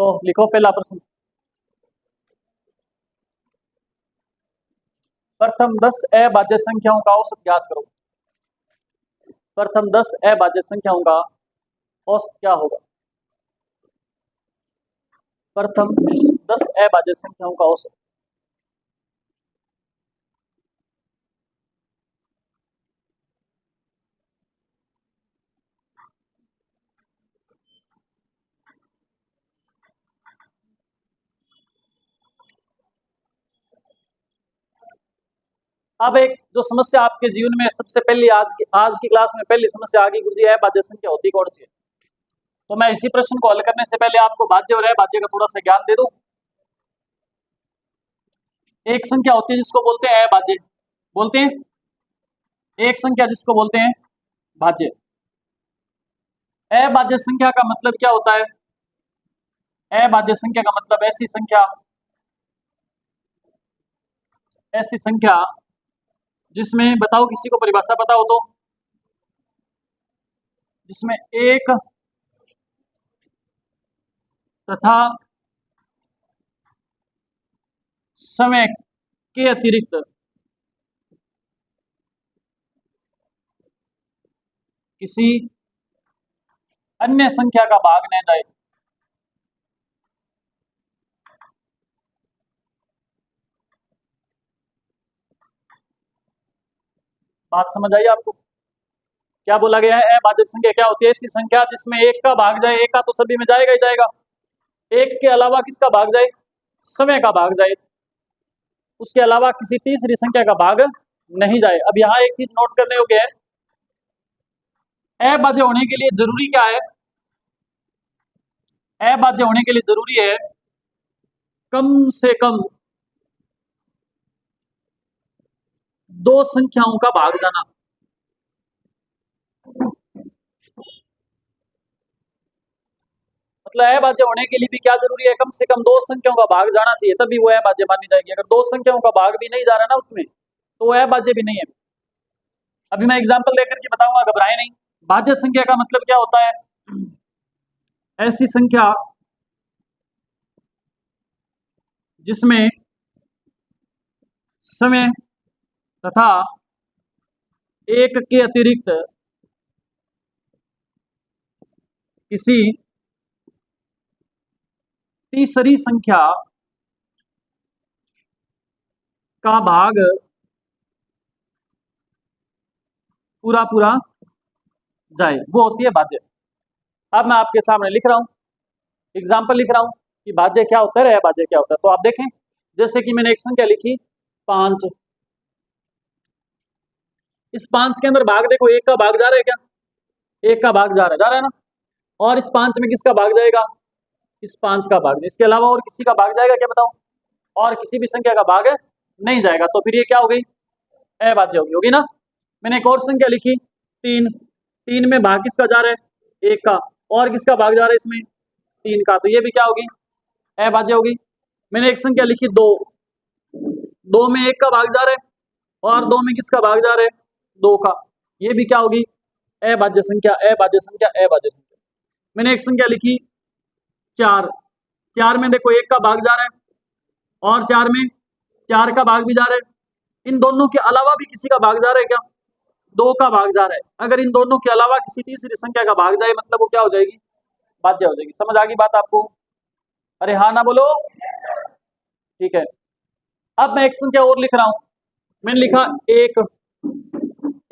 तो लिखो पहला प्रश्न। प्रथम 10 अभाज्य संख्याओं का औसत ज्ञात करो। प्रथम 10 अभाज्य संख्याओं का औसत क्या होगा? प्रथम 10 अभाज्य संख्याओं का औसत। अब एक जो समस्या आपके जीवन में सबसे पहली आज की क्लास में पहली समस्या आगे गुरुजी अभाज्य संख्या होती कौन सी है? तो मैं इसी प्रश्न को हल करने से पहले आपको भाज्य और अभाज्य का थोड़ा सा ज्ञान दे दूं। एक संख्या होती है जिसको बोलते हैं अभाज्य, बोलते हैं एक संख्या जिसको बोलते हैं भाज्य। अभाज्य संख्या का मतलब क्या होता है? अभाज्य संख्या का मतलब ऐसी संख्या जिसमें, बताओ किसी को परिभाषा पता हो तो, जिसमें एक तथा समय के अतिरिक्त किसी अन्य संख्या का भाग न जाए। बात समझ आई आपको? क्या बोला गया है? अभाज्य संख्या क्या होती है? ऐसी संख्या जिसमें एक का भाग जाए, एक का तो सभी में जाएगा ही जाएगा, एक के अलावा किसका भाग जाए? समय का भाग जाए, उसके अलावा किसी तीसरी संख्या का भाग नहीं जाए। अब यहाँ एक चीज नोट करने योग्य है, अभाज्य होने के लिए जरूरी क्या है? अभाज्य होने के लिए जरूरी है कम से कम दो संख्याओं का भाग जाना। मतलब अभाज्य होने के लिए भी क्या जरूरी है? कम से कम दो संख्याओं का भाग जाना चाहिए, तभी वो अभाज्य मानी जाएगी। अगर दो संख्याओं का भाग भी नहीं जा रहा ना उसमें, तो वो अभाज्य भी नहीं है। अभी मैं एग्जांपल लेकर के बताऊंगा, घबराए नहीं। भाज्य संख्या का मतलब क्या होता है? ऐसी संख्या जिसमें समय तथा एक के अतिरिक्त किसी तीसरी संख्या का भाग पूरा पूरा जाए, वो होती है भाज्य। अब मैं आपके सामने लिख रहा हूं, एग्जाम्पल लिख रहा हूं कि भाज्य क्या होता है, अभाज्य क्या होता है। तो आप देखें, जैसे कि मैंने एक संख्या लिखी 5, इस 5 के अंदर भाग देखो, एक का भाग जा रहा है क्या? एक का भाग जा रहा है ना। और इस 5 में किसका भाग जाएगा? इस 5 का भाग। इसके अलावा और किसी का भाग जाएगा क्या बताओ? और किसी भी संख्या का भाग नहीं जाएगा। तो फिर ये क्या हो गई? अभाज्य होगी ना। मैंने एक और संख्या लिखी 3, 3 में भाग किसका जा रहा है? एक का। और किसका भाग जा रहा है इसमें? 3 का। तो ये भी क्या होगी? अभाज्य होगी। मैंने एक संख्या लिखी 2, 2 में एक का भाग जा रहा है और 2 में किसका भाग जा रहा है? 2 का। ये भी क्या होगी? अभाज्य संख्या, अभाज्य संख्या, अभाज्य संख्या। मैंने एक संख्या लिखी 4, 4 में देखो एक का भाग जा रहा है और 4 में 4 का भाग भी जा रहा है। इन दोनों के अलावा भी किसी का भाग जा रहा है क्या? 2 का भाग जा रहा है। अगर इन दोनों के अलावा किसी तीसरी संख्या का भाग जाए, मतलब वो क्या हो जाएगी? भाज्य हो जाएगी। समझ आ गई बात आपको? अरे हाँ ना बोलो। ठीक है, अब मैं एक संख्या और लिख रहा हूं। मैंने लिखा 1,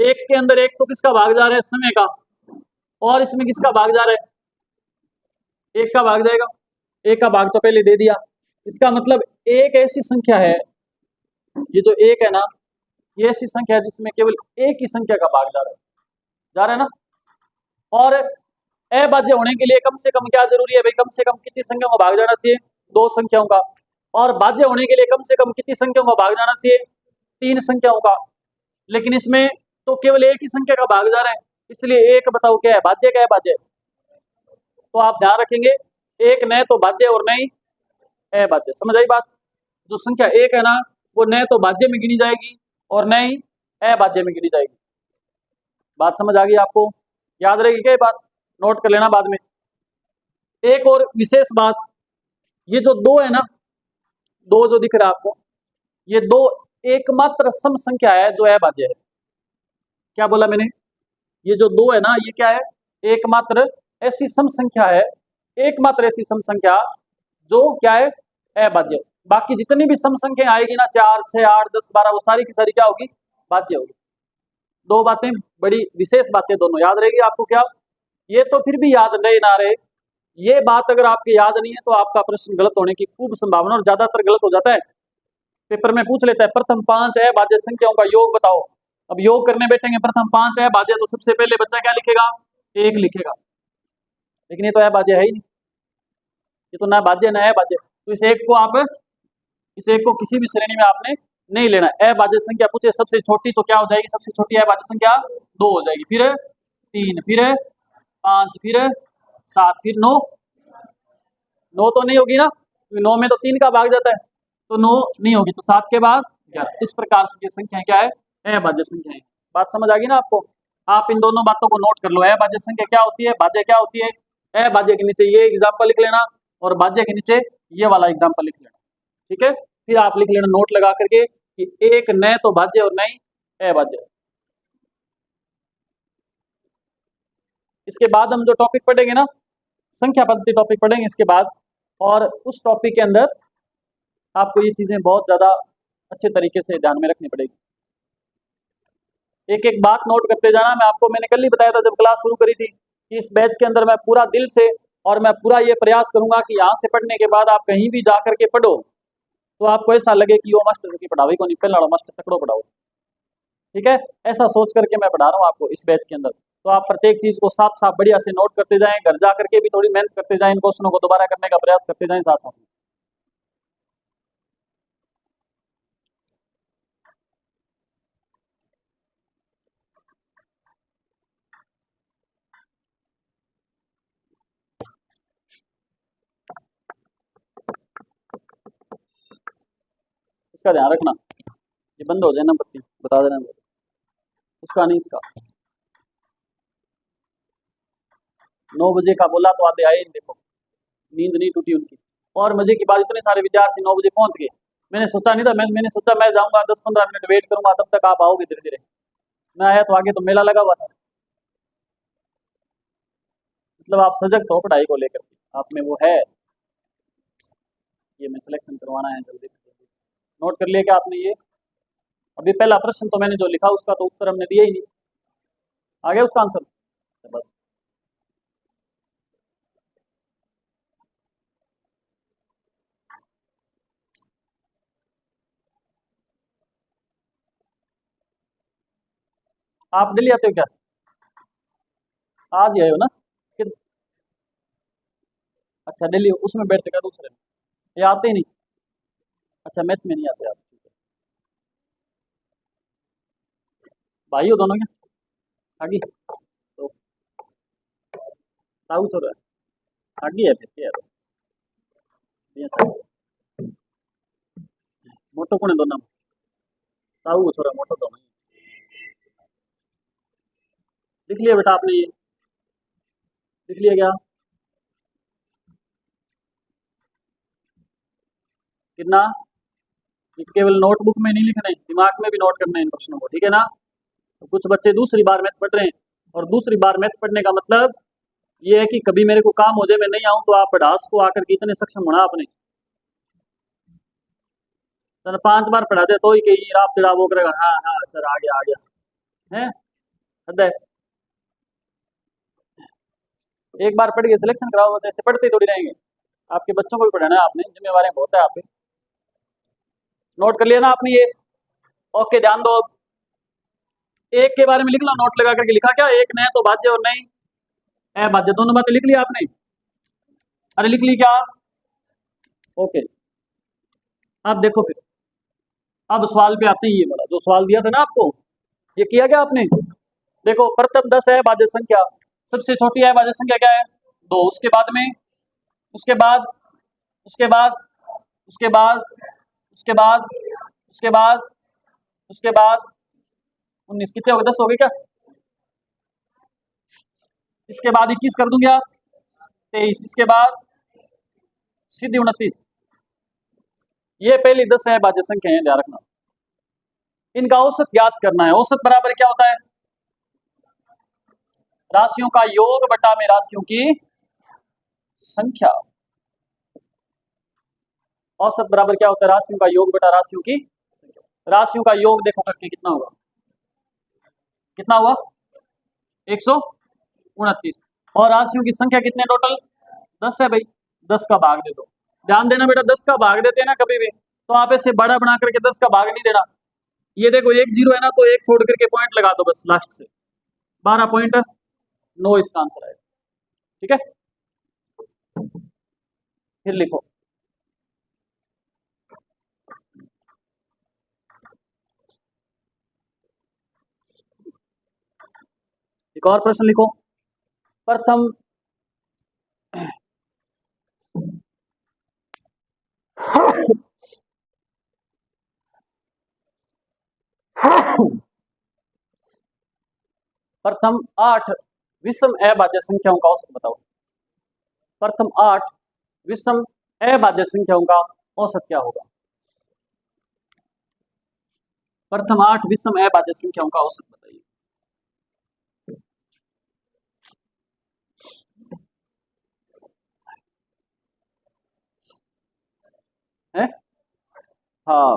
1 के अंदर एक तो किसका भाग जा रहा है? समय का। और इसमें किसका भाग जा रहा है? एक का भाग जाएगा। एक का भाग तो पहले दे दिया। इसका मतलब एक ऐसी संख्या है, ये जो एक है ना, ये ऐसी संख्या है जिसमें केवल एक ही संख्या का भाग जा रहा है ना। और अभाज्य होने के लिए कम से कम क्या जरूरी है भाई? कम से कम कितनी संख्याओं का भाग जाना चाहिए? 2 संख्याओं का। और भाज्य होने के लिए कम से कम कितनी संख्याओं का भाग जाना चाहिए? 3 संख्याओं का। लेकिन इसमें तो केवल एक ही संख्या का भाग जा रहा है, इसलिए एक बताओ क्या है? भाज्य क्या है? भाज्य। तो आप ध्यान रखेंगे, एक न तो भाज्य और न ही अभाज्य। समझ आई बात? जो संख्या एक है ना, वो न तो भाज्य में गिनी जाएगी और न ही अभाज्य में गिनी जाएगी। बात समझ आ गई आपको? याद रहेगी क्या बात? नोट कर लेना बाद में। एक और विशेष बात, ये जो दो है ना, दो जो दिख रहा है आपको, ये दो एकमात्र सम संख्या है जो अभाज्य है। क्या बोला मैंने? ये जो दो है ना, ये क्या है? एकमात्र ऐसी सम संख्या है, एकमात्र ऐसी सम संख्या जो क्या है? अभाज्य। बाकी जितनी भी सम संख्या आएगी ना, 4, 6, 8, 10, 12, वो सारी की सारी क्या होगी? भाज्य होगी। दो बातें बड़ी विशेष बातें, दोनों याद रहेगी आपको। क्या ये तो फिर भी याद नहीं ना रहे, ये बात अगर आपकी याद नहीं है तो आपका प्रश्न गलत होने की खूब संभावना, और ज्यादातर गलत हो जाता है। पेपर में पूछ लेता है प्रथम 5 अभाज्य संख्याओं का योग बताओ। अब योग करने बैठेंगे, प्रथम 5 अभाज्य, तो सबसे पहले बच्चा क्या लिखेगा? 1 लिखेगा। लेकिन ये तो अभाज्य है ही नहीं, ये तो ना भाज्य ना अभाज्य। तो इस एक को किसी भी श्रेणी में आपने नहीं लेना। अभाज्य संख्या पूछे सबसे छोटी, तो क्या हो जाएगी? सबसे छोटी अभाज्य संख्या 2 हो जाएगी, फिर 3, फिर 5, फिर 7, फिर 9। 9 तो नहीं होगी ना, क्योंकि 9 में तो 3 का भाग जाता है, तो 9 नहीं होगी, तो 7 के बाद 11। इस प्रकार से ये संख्या क्या है? अभाज्य संख्या है। बात समझ आ गई ना आपको? आप इन दोनों बातों को नोट कर लो। अभाज्य संख्या क्या होती है, भाज्य क्या होती है। अभाज्य के नीचे ये एग्जाम्पल लिख लेना, और भाज्य के नीचे ये वाला एग्जाम्पल लिख लेना। ठीक है, फिर आप लिख लेना नोट लगा करके कि एक न तो भाज्य और नहीं अभाज्य। इसके बाद हम जो टॉपिक पढ़ेंगे ना, संख्या पद्धति टॉपिक पढ़ेंगे इसके बाद, और उस टॉपिक के अंदर आपको ये चीजें बहुत ज्यादा अच्छे तरीके से ध्यान में रखनी पड़ेगी। एक एक बात नोट करते जाना। मैंने कल ही बताया था जब क्लास शुरू करी थी कि इस बैच के अंदर मैं पूरा दिल से और मैं पूरा ये प्रयास करूंगा कि यहाँ से पढ़ने के बाद आप कहीं भी जा करके पढ़ो तो आपको ऐसा लगे कि वो मास्टर की पढ़ाई को नहीं, पहला मास्टर तकड़ो पढ़ाओ। ठीक है, ऐसा सोच करके मैं पढ़ा रहा हूँ आपको इस बैच के अंदर। तो आप प्रत्येक चीज को साफ साफ बढ़िया से नोट करते जाएं, घर जा करके भी थोड़ी मेहनत करते जाएं, इन क्वेश्चनों को दोबारा करने का प्रयास करते जाएं साथ साथ में। इसका ध्यान रखना, ये बंद हो जाए ना बत्ती, बता देना उसका नहीं इसका। 9 बजे का बोला तो आधे आए, देखो नींद नहीं टूटी उनकी। और मजे की बात, इतने सारे विद्यार्थी 9 बजे पहुंच गए। मैंने सोचा नहीं था, मैंने सोचा मैं जाऊंगा 10-15 मिनट वेट करूंगा, तब तक आप आओगे धीरे धीरे। मैं आया तो आगे तो मेला लगा हुआ था। मतलब आप सजग तो पढ़ाई को लेकर के, आप में वो है, ये मैं सिलेक्शन करवाना है जल्दी से जल्दी। नोट कर लिया क्या आपने? ये अभी पहला प्रश्न तो मैंने जो लिखा उसका तो उत्तर हमने दिया ही नहीं, आ गया उसका आंसर? बस आप दिल्ली आते हो क्या? आज ही आए हो ना? कि अच्छा, दिल्ली उसमें बैठते क्या दूसरे में? ये आते ही नहीं? अच्छा, मैथ में नहीं आते आप, ठीक है। भाई हो दोनों क्या? आगे तो ताऊ छोड़, आगे है फिर क्या है? ये सब मोटो कौन है दोनों? ताऊ को छोड़ा, मोटो तो नहीं। लिख लिया बेटा आपने? ये लिख लिया क्या? कितना? ये केवल नोटबुक में नहीं लिखना है, दिमाग में भी नोट करना है इन प्रश्नों को, ठीक है ना? तो कुछ बच्चे दूसरी बार मैथ पढ़ रहे हैं, और दूसरी बार मैथ पढ़ने का मतलब ये है कि कभी मेरे को काम हो जाए, मैं नहीं आऊं, तो आप पढ़ास को आकर के इतने सक्षम होना आपने। सर 5 बार पढ़ा दे तो ही कहीं आप तिड़ा वो करेगा, हाँ हाँ सर आ गया आ गया है। हद है। एक बार पढ़ के सिलेक्शन कराओ, बस ऐसे पढ़ते थोड़ी रहेंगे। आपके बच्चों को भी पढ़ाना है आपने, जिम्मेवारी बहुत है आप पे। नोट कर लिया ना आपने ये? ओके, ध्यान दो। एक के बारे में लिख लो, नोट लगा करके लिखा क्या? एक नहीं तो भाज्य और नहीं अभाज्य, दोनों बातें लिख लिया आपने? अरे लिख ली क्या? ओके, अब देखो फिर, अब सवाल पे आते हैं। ये वाला जो सवाल दिया था ना आपको, ये किया क्या आपने? देखो, प्रथम 10 है भाज्य संख्या, सबसे छोटी है भाज्य संख्या क्या है? 2। उसके बाद में, उसके बाद, उसके बाद, उसके बाद, उसके बाद, उसके बाद, उसके बाद 19 कितने हो गए? 10 हो गए क्या? इसके बाद 21 कर दूं क्या? 23। इसके बाद सीधी 29। ये पहली 10 अभाज्य संख्या है, ध्यान रखना। इनका औसत ज्ञात करना है। औसत बराबर क्या होता है? राशियों का योग बटा में राशियों की संख्या। औसत बराबर क्या होता है? राशियों का योग बटा राशियों की संख्या। राशियों का योग देखो करके कितना होगा? कितना हुआ? 129। और राशियों की संख्या कितने टोटल? 10 है भाई। 10 का भाग दे दो। ध्यान देना बेटा, 10 का भाग देते हैं ना कभी भी, तो आप ऐसे बड़ा बना करके 10 का भाग नहीं देना। ये देखो एक जीरो है ना, तो एक छोड़ करके पॉइंट लगा दो बस लास्ट से। 12.9 इसका आंसर है। ठीक है, फिर लिखो। एक और प्रश्न लिखो। प्रथम प्रथम 8 विषम अभाज्य संख्याओं का औसत बताओ। प्रथम 8 विषम अभाज्य संख्याओं का औसत क्या होगा? प्रथम 8 विषम अभाज्य संख्याओं का औसत बताइए। है? हाँ,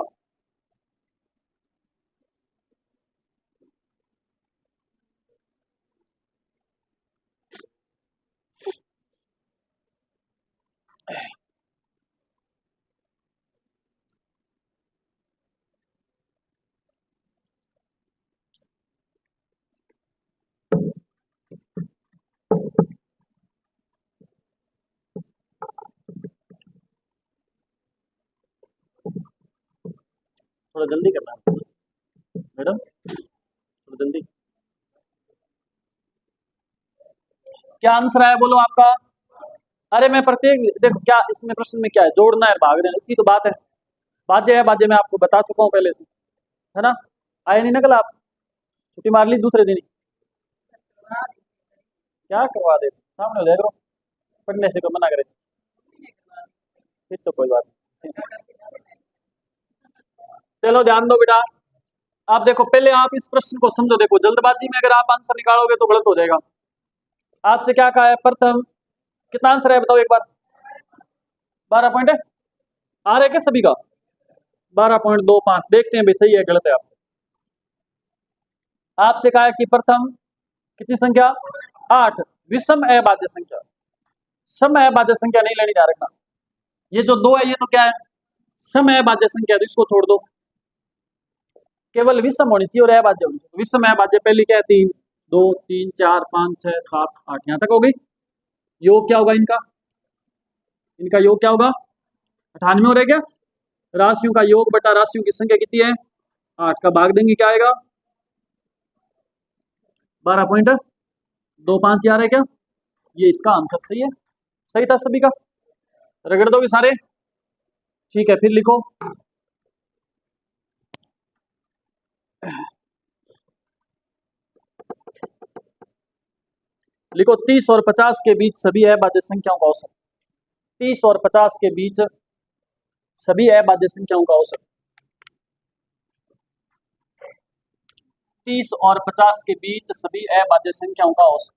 थोड़ा जल्दी करना है मैडम, थोड़ा जल्दी। क्या आंसर आया बोलो आपका? अरे मैं प्रत्येक देखो, क्या इसमें प्रश्न में क्या है? जोड़ना है, भाग देना, इतनी तो बात है। बाजे है, बाजे मैं आपको बता चुका हूँ पहले से, है ना? आया नहीं नकल? आप छुट्टी मार ली दूसरे दिन ही? क्या करवा दे, सामने हो जाएगा। पढ़ने से को मना करे फिर तो कोई बात नहीं। चलो ध्यान दो बेटा। आप देखो पहले आप इस प्रश्न को समझो। देखो जल्दबाजी में अगर आप आंसर निकालोगे तो गलत हो जाएगा। आपसे क्या कहा है? प्रथम कितना आंसर है बताओ एक बार? 12 पॉइंट है। आ रहा है क्या सभी का? 12.25। देखते हैं भाई सही है गलत है। आप आपसे कहा है कि प्रथम कितनी संख्या? 8 विषम अभाज्य संख्या। सम अभाज्य संख्या नहीं लेनी, ध्यान रखना। ये जो 2 है ये तो क्या है? सम अभाज्य संख्या, तो इसको छोड़ दो। केवल विषम होनी चाहिए और अभाज्य होनी चाहिए। विषम अभाज्य पहली क्या है? 3 2 3 4 5 6 7 8, यहां तक हो गई। योग क्या होगा इनका? इनका योग क्या होगा? 98 हो रहा है क्या? राशियों का योग बटा राशियों की संख्या कितनी है? 8 का भाग देंगे क्या आएगा? 12.25 आ रहा है क्या? ये इसका आंसर सही है। सही था सभी का? रगड़ दोगे सारे? ठीक है, फिर लिखो। लिखो 30 और 50 के बीच सभी अभाज्य संख्याओं का औसत। 30 और 50 के बीच सभी अभाज्य संख्याओं का औसत। 30 और 50 के बीच सभी अभाज्य संख्याओं का औसत।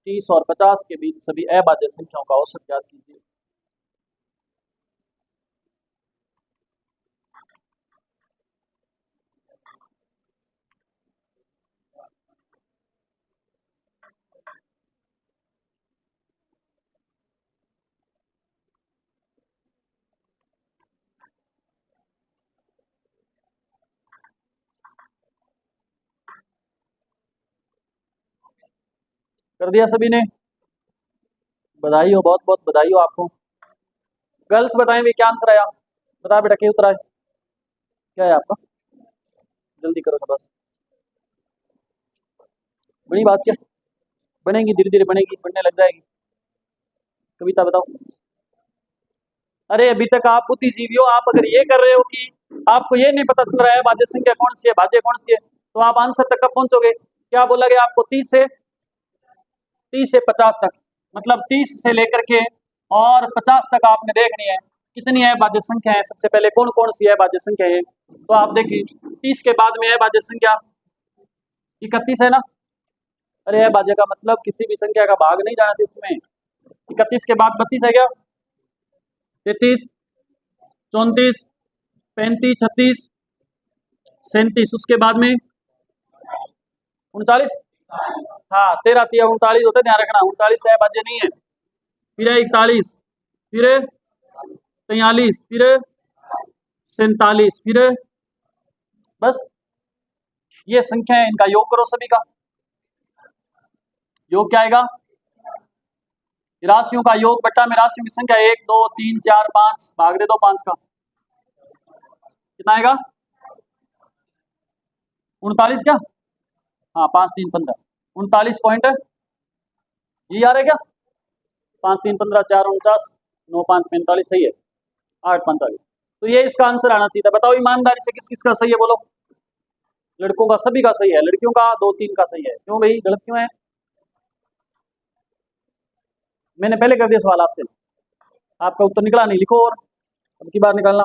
30 और 50 के बीच सभी अभाज्य संख्याओं का औसत ज्ञात कीजिए। कर दिया सभी ने? बधाई हो, बहुत बहुत बधाई हो आपको। गर्ल्स बताएं भी क्या आंसर आया? बता बेटा क्या उत्तर आया? क्या है आपका? जल्दी करो ना बस। बड़ी बात क्या? बनेगी, धीरे धीरे बनेगी, बनने लग जाएगी। कविता बताओ। अरे अभी तक आप बुद्धिजीवी हो। आप अगर ये कर रहे हो कि आपको ये नहीं पता चल रहा है भाज्य संख्या कौन सी है, भाज्य कौन सी है, तो आप आंसर तक कब पहुंचोगे? क्या बोला गया आपको? 30 से 30 से 50 तक, मतलब 30 से लेकर के और 50 तक आपने देखनी है कितनी अभाज्य संख्या है। सबसे पहले कौन कौन सी अभाज्य संख्या है, तो आप देखिए 30 के बाद में अभाज्य संख्या 31 है ना। अरे अभाज्य का मतलब किसी भी संख्या का भाग नहीं जाना चाहिए उसमें। 31 के बाद 32 है क्या, 33, 34, 35, 36, 37, उसके बाद में 39, हाँ 13 3 39 होता है, ध्यान रखना 39 है अभाज्य नहीं है। फिर 41, फिर 43, फिर 47, फिर बस ये संख्या है, इनका योग करो सभी का। योग क्या आएगा, राशियों का योग बट्टा में राशियों की संख्या 1 2 3 4 5 भाग दे दो 5 का, कितना आएगा 39 क्या, हाँ 5 3 15 39 पॉइंट ये आ रहा है क्या, 5 3 15 4 49 9 5 45 सही है, 8 5 40। तो ये इसका आंसर आना चाहिए था। बताओ ईमानदारी से किस किस का सही है बोलो। लड़कों का सभी का सही है, लड़कियों का 2 3 का सही है। क्यों भाई गलत क्यों है, मैंने पहले कर दिया सवाल आपसे, आपका उत्तर निकला नहीं, लिखो और अब की बार निकालना।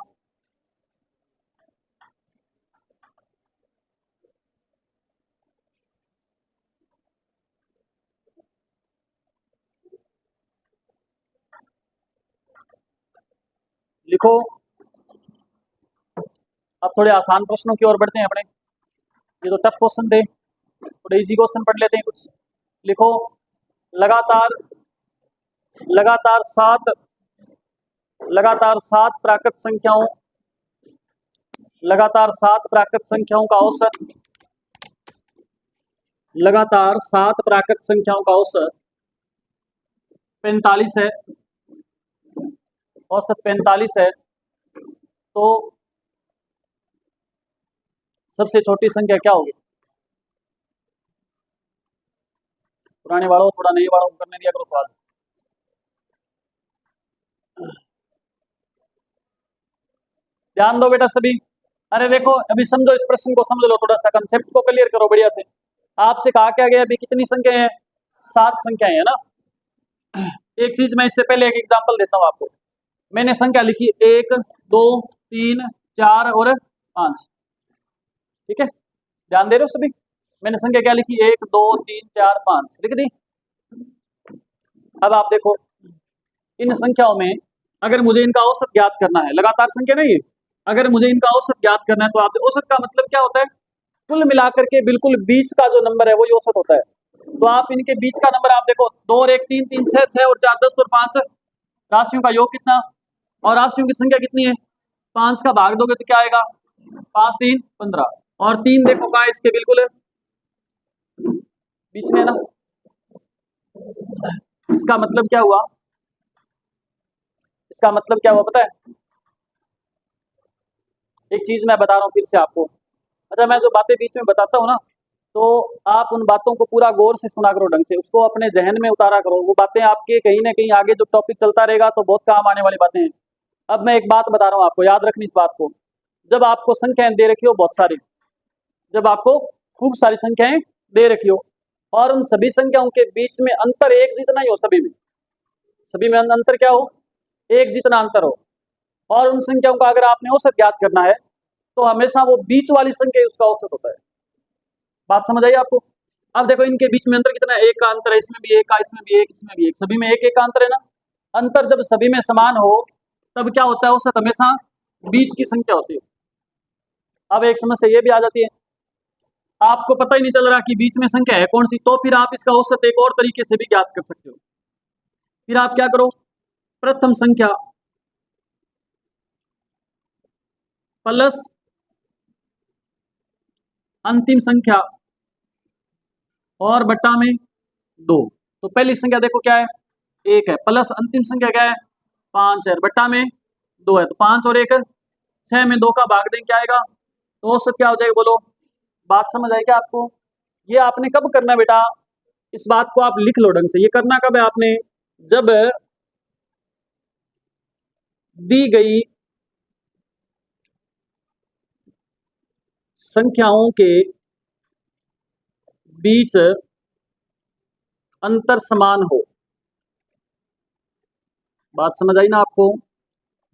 लिखो, अब थोड़े आसान प्रश्नों की ओर बढ़ते हैं अपने, ये तो टफ क्वेश्चन थे, थोड़े इजी क्वेश्चन पढ़ लेते हैं कुछ। लिखो, लगातार लगातार सात प्राकृत संख्याओं लगातार 7 प्राकृत संख्याओं का औसत, लगातार 7 प्राकृत संख्याओं का औसत 45 है, औसत 45 है, तो सबसे छोटी संख्या क्या होगी। पुराने वालों थोड़ा नए वालों को करने दिया करो सवाल। ध्यान दो बेटा सभी, अरे देखो अभी समझो, इस प्रश्न को समझ लो, थोड़ा सा कंसेप्ट को क्लियर करो बढ़िया से। आपसे कहा क्या गया अभी कितनी संख्याएं हैं, 7 संख्याएं है ना। एक चीज मैं इससे पहले एक एग्जांपल देता हूं आपको। मैंने संख्या लिखी 1 2 3 4 और 5, ठीक है, ध्यान दे रहे हो सभी। मैंने संख्या क्या लिखी, 1 2 3 4 5 लिख दी। अब आप देखो इन संख्याओं में अगर मुझे इनका औसत ज्ञात करना है, लगातार संख्या नहीं है, अगर मुझे इनका औसत ज्ञात करना है तो आप औसत का मतलब क्या होता है, कुल मिलाकर के बिल्कुल बीच का जो नंबर है वही औसत होता है। तो आप इनके बीच का नंबर आप देखो, 2 और 1 3 3 6 6 और 4 10 और 5 राशियों का योग कितना, और राशियों की संख्या कितनी है, 5 का भाग दोगे तो क्या आएगा, 5 3 15, और 3 देखो कहाँ इसके बिल्कुल बीच में है ना। इसका मतलब क्या हुआ, इसका मतलब क्या हुआ पता है, एक चीज मैं बता रहा हूँ फिर से आपको। अच्छा मैं जो बातें बीच में बताता हूँ ना, तो आप उन बातों को पूरा गौर से सुना करो, ढंग से उसको अपने जहन में उतारा करो। वो बातें आपके कहीं ना कहीं आगे जो टॉपिक चलता रहेगा तो बहुत काम आने वाली बातें हैं। अब मैं एक बात बता रहा हूँ आपको, याद रखनी इस बात को। जब आपको संख्याएं दे रखी हो बहुत सारी, जब आपको खूब सारी संख्याएं दे रखी हो और उन सभी संख्याओं के बीच में अंतर एक जितना ही हो, सभी में अंतर क्या हो, एक जितना अंतर हो, और उन संख्याओं का अगर आपने औसत ज्ञात करना है तो हमेशा वो बीच वाली संख्या उसका औसत होता है। बात समझ आई आपको। अब देखो इनके बीच में अंतर कितना है, एक का अंतर है, इसमें भी एक का, इसमें भी एक, इसमें भी एक, सभी में एक एक का अंतर है ना। अंतर जब सभी में समान हो तब क्या होता है, औसत हमेशा बीच की संख्या होती है। अब एक समस्या ये भी आ जाती है, आपको पता ही नहीं चल रहा कि बीच में संख्या है कौन सी, तो फिर आप इसका औसत एक और तरीके से भी ज्ञात कर सकते हो। फिर आप क्या करो, प्रथम संख्या प्लस अंतिम संख्या और बट्टा में 2। तो पहली संख्या देखो क्या है, 1 है, प्लस अंतिम संख्या क्या है, 5 है, बट्टा में 2 है, तो 5 और 1 6 में 2 का भाग दें क्या आएगा, तो औसत क्या हो जाएगा बोलो। बात समझ आई क्या आपको। ये आपने कब करना है बेटा, इस बात को आप लिख लो ढंग से। ये करना कब है आपने, जब दी गई संख्याओं के बीच अंतर समान हो। बात समझ आई ना आपको?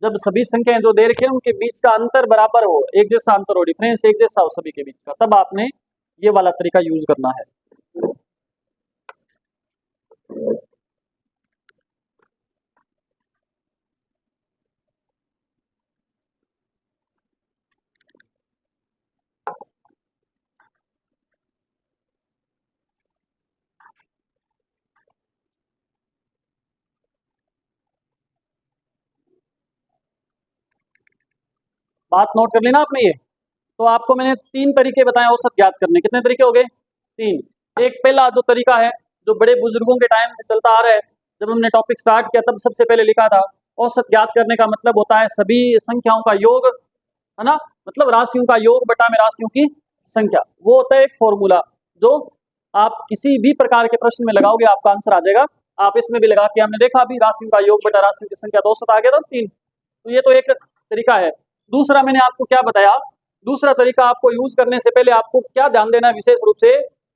जब सभी संख्याएं जो दे रखे हैं उनके बीच का अंतर बराबर हो, एक जैसा अंतर हो, डिफरेंस एक जैसा हो सभी के बीच का, तब आपने ये वाला तरीका यूज करना है। बात नोट कर लेना आपने। ये तो आपको मैंने 3 तरीके बताए औसत ज्ञात करने। कितने तरीके हो गए? 3। एक पहला जो तरीका है जो बड़े बुजुर्गों के टाइम से चलता आ रहा है, जब हमने टॉपिक स्टार्ट किया तब सबसे पहले लिखा था, औसत ज्ञात करने का मतलब होता है सभी संख्याओं का योग, है ना, मतलब राशियों का योग बटा में राशियों की संख्या। वो होता है एक फॉर्मूला जो आप किसी भी प्रकार के प्रश्न में लगाओगे आपका आंसर आ जाएगा। आप इसमें भी लगा के हमने देखा अभी, राशियों का योग बटा राशियों की संख्या, तो औसत आ गया था 3। तो ये तो एक तरीका है। दूसरा मैंने आपको क्या बताया, दूसरा तरीका आपको यूज करने से पहले आपको क्या ध्यान देना है, विशेष रूप से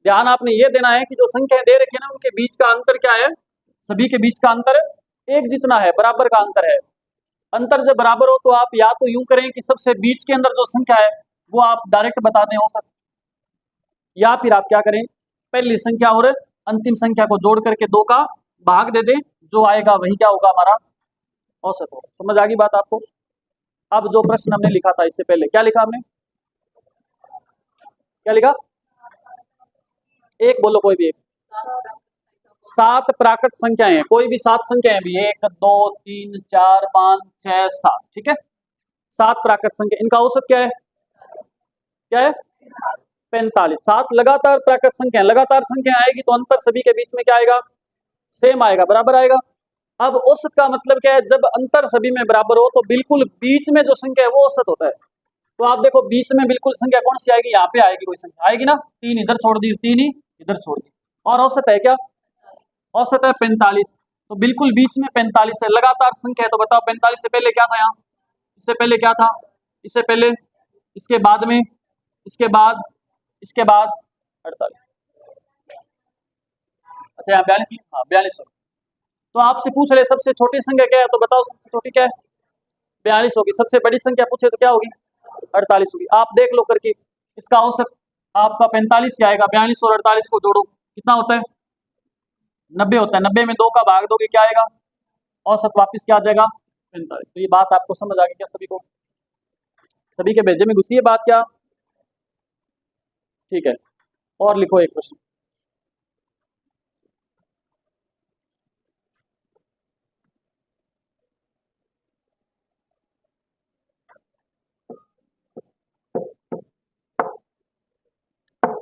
ध्यान आपने ये देना है कि जो संख्याएं दे रखी है ना उनके बीच का अंतर क्या है, सभी के बीच का अंतर एक जितना है, बराबर का अंतर है। अंतर जब बराबर हो तो आप या तो यूं करें कि सबसे बीच के अंदर जो संख्या है वो आप डायरेक्ट बता दें औसत, या फिर आप क्या करें, पहली संख्या और अंतिम संख्या को जोड़ करके 2 का भाग दे दें, जो आएगा वही क्या होगा, हमारा औसत होगा। समझ आ गई बात आपको? अब जो प्रश्न हमने लिखा था इससे पहले, क्या लिखा हमने, क्या लिखा? एक बोलो, कोई भी एक। 7 प्राकृत संख्याएं हैं, कोई भी 7 संख्याएं भी, 1 2 3 4 5 6 7, ठीक है। 7 प्राकृत संख्या, इनका औसत क्या है, क्या है? 45। 7 लगातार प्राकृत संख्या, लगातार संख्या आएगी तो अंतर सभी के बीच में क्या आएगा, सेम आएगा, बराबर आएगा। अब औसत का मतलब क्या है, जब अंतर सभी में बराबर हो तो बिल्कुल बीच में जो संख्या है वो औसत होता है। तो आप देखो बीच में बिल्कुल संख्या कौन सी आएगी, यहाँ पे आएगी, कोई संख्या आएगी ना, 3 इधर छोड़ दी, 3 ही इधर छोड़ दी, और औसत है क्या, औसत है 45। तो बिल्कुल बीच में 45 है, लगातार संख्या है। तो बताओ 45 से पहले क्या था, यहाँ इससे पहले क्या था, इससे पहले, इसके बाद में, इसके बाद, इसके बाद 48, अच्छा यहाँ 42, हाँ 42 हो। तो आपसे पूछ रहे सबसे छोटी संख्या क्या है, तो बताओ सबसे छोटी क्या है, 42 होगी। सबसे बड़ी संख्या पूछे तो क्या होगी, 48 होगी। आप देख लो करके, इसका औसत आपका 45 ही आएगा। 42 और 48 को जोड़ो, कितना होता है, 90 होता है। 90 में 2 का भाग दोगे क्या आएगा, औसत वापस क्या आ जाएगा, 45। तो ये बात आपको समझ आ गई क्या सभी को, सभी के भेजे में घुसी है बात क्या? ठीक है, और लिखो एक प्रश्न।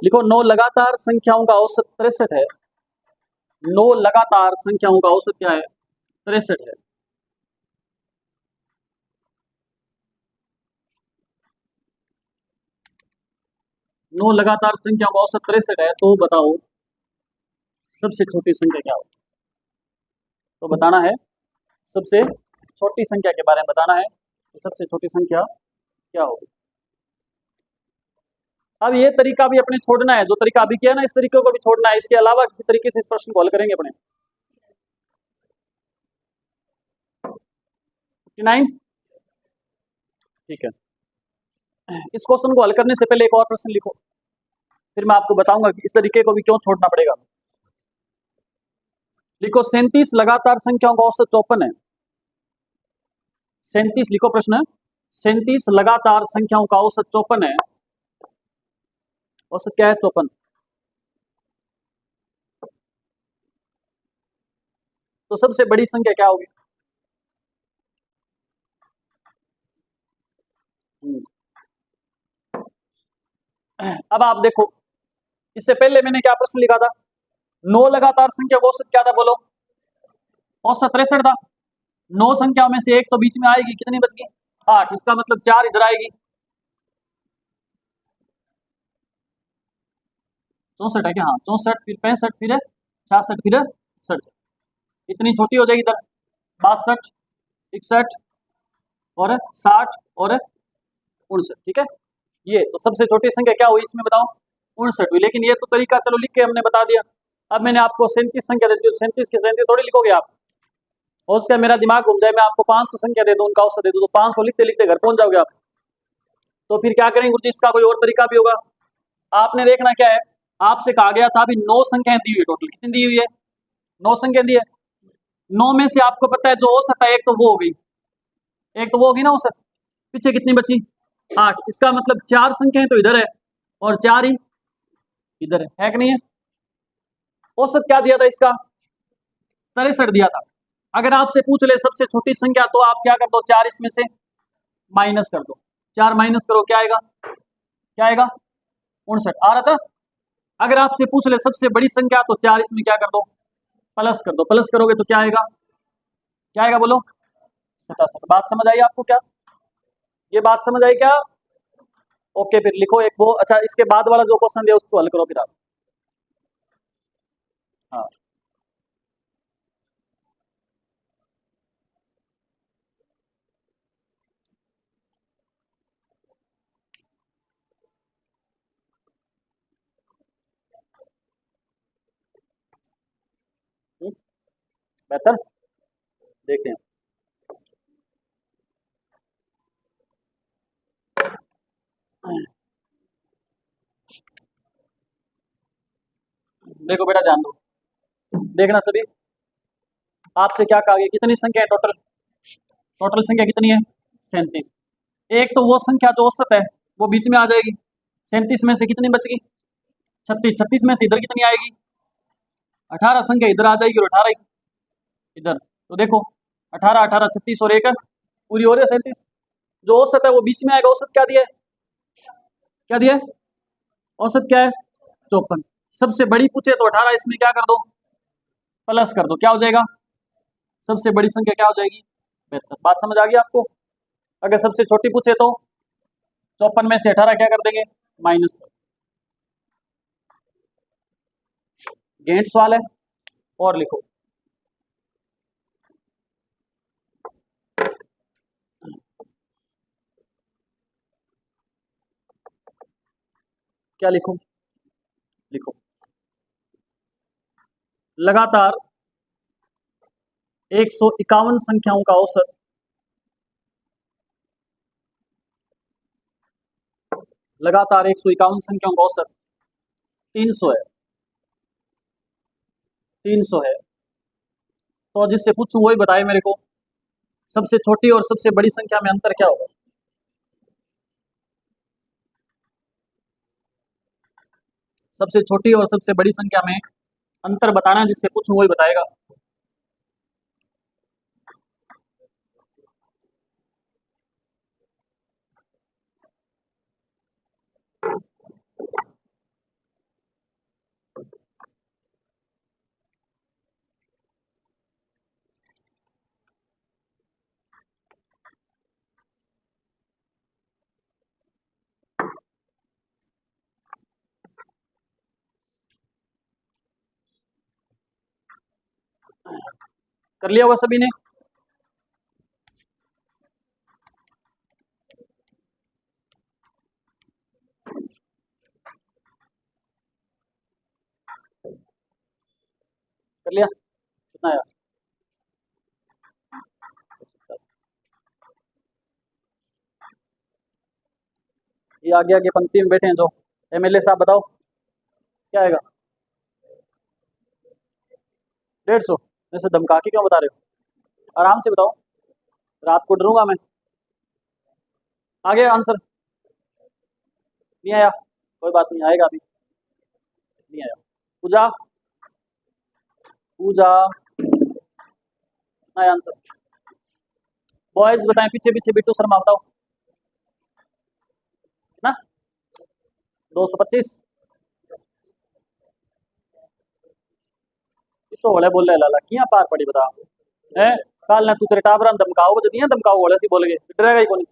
लिखो 9 लगातार संख्याओं का औसत 63 है। 9 लगातार संख्याओं का औसत क्या है, 63 है। नौ लगातार संख्याओं का औसत 63 है, तो बताओ सबसे छोटी संख्या क्या होगी। तो बताना है सबसे छोटी संख्या के बारे में बताना है कि सबसे छोटी संख्या क्या होगी। अब ये तरीका भी अपने छोड़ना है, जो तरीका अभी किया ना इस तरीके को भी छोड़ना है, इसके अलावा किसी तरीके से इस प्रश्न को हल करेंगे अपने। 59, ठीक है। इस क्वेश्चन को हल करने से पहले एक और प्रश्न लिखो, फिर मैं आपको बताऊंगा कि इस तरीके को भी क्यों छोड़ना पड़ेगा। लिखो 37 लगातार संख्याओं का औसत 54 है। 37 लिखो प्रश्न, 37 लगातार संख्याओं का औसत 54 है। औसत क्या है, 54। तो सबसे बड़ी संख्या क्या होगी, अब आप देखो इससे पहले मैंने क्या प्रश्न लिखा था, 9 लगातार संख्या का औसत क्या था, बोलो, औसत 63 था। 9 संख्याओं में से एक तो बीच में आएगी, कितनी बच गई, 8। इसका मतलब 4 इधर आएगी, 64 है क्या, हाँ 64, फिर 65, फिर 66, फिर 67, इतनी छोटी हो जाएगी इधर, 62, 61 और 60 और 59, ठीक है। ये तो सबसे छोटी संख्या क्या हुई इसमें बताओ, 59 हुई। लेकिन ये तो तरीका चलो लिख के हमने बता दिया, अब मैंने आपको 37 संख्या दे दी, 37 की 37 थोड़ी लिखोगे आप, हो उसका मेरा दिमाग घूम जाए, मैं आपको 500 संख्या दे दूं, उनका औसत दे दूं, तो 500 लिखते लिखते घर पहुंच जाओगे आप। तो फिर क्या करेंगे गुरुजी, इसका कोई और तरीका भी होगा। आपने देखना क्या है, आपसे कहा गया था अभी 9 संख्याएं दी हुई, टोटल कितनी दी हुई है, 9 संख्या दी है। 9 में से आपको पता है जो औसत है एक तो वो हो गई, एक तो वो होगी ना औसत, पीछे कितनी बची, 8। इसका मतलब 4 संख्याएं तो इधर है और 4 ही इधर है कि नहीं है। औसत क्या दिया था इसका, 63 दिया था। अगर आपसे पूछ ले सबसे छोटी संख्या, तो आप क्या कर दो, 4 इसमें से माइनस कर दो, 4 माइनस करो, क्या आएगा, क्या आएगा, 59 आ रहा था। अगर आपसे पूछ ले सबसे बड़ी संख्या, तो 4 इसमें क्या कर दो, प्लस कर दो, प्लस करोगे तो क्या आएगा, क्या आएगा बोलो, 67। बात समझ आई आपको क्या, ये बात समझ आई क्या। ओके, फिर लिखो एक वो, अच्छा इसके बाद वाला जो क्वेश्चन दिया उसको हल करो फिर आप। हाँ बेहतर, देखते हैं। देखो बेटा ध्यान दो, देखना सभी, आपसे क्या कहा गया, कितनी संख्या है टोटल, टोटल संख्या कितनी है, 37। एक तो वो संख्या जो औसत है वो बीच में आ जाएगी, 37 में से कितनी बच गई, 36। 36 में से इधर कितनी आएगी, 18 संख्या इधर आ जाएगी और 18 इधर। तो देखो 18 18 36 और एक पूरी हो रही है 37। जो औसत है वो बीच में आएगा, औसत क्या दिया है, क्या दिया है, औसत क्या है, 54। सबसे बड़ी पूछे तो 18, इसमें क्या कर दो, प्लस कर दो, क्या हो जाएगा, सबसे बड़ी संख्या क्या हो जाएगी, 72। बात समझ आ गई आपको। अगर सबसे छोटी पूछे तो 54 में से 18 क्या कर देंगे, माइनस कर। गेंट सवाल है, और लिखो, क्या लिखूं, लिखो, लगातार 151 संख्याओं का औसत लगातार 151 संख्याओं का औसत 300 है, 300 है। तो जिससे पूछूं वही बताए मेरे को, सबसे छोटी और सबसे बड़ी संख्या में अंतर क्या होगा। सबसे छोटी और सबसे बड़ी संख्या में अंतर बताना है, जिससे पूछूं वही बताएगा। कर लिया होगा सभी ने, कर लिया, कितना आया, ये आगे आगे पंक्ति में बैठे हैं जो एमएलए साहब, बताओ क्या आएगा, 150। वैसे धमका के क्यों बता रहे हो, आराम से बताओ, रात को डरूंगा मैं। आगे आंसर नहीं आया, कोई बात नहीं, आएगा अभी, नहीं आया। पूजा, पूजा, नया आंसर। बॉयज बताएं, पीछे पीछे बिट्टू शर्मा बताओ, ना 225। तो बोले बोल रहे लाला किया पार पड़ी बता है, काल ना तू तेरे टाबरा धमकाओ बज दिया, धमकाओ बोले सी बोल गए, डरेगा ही कौन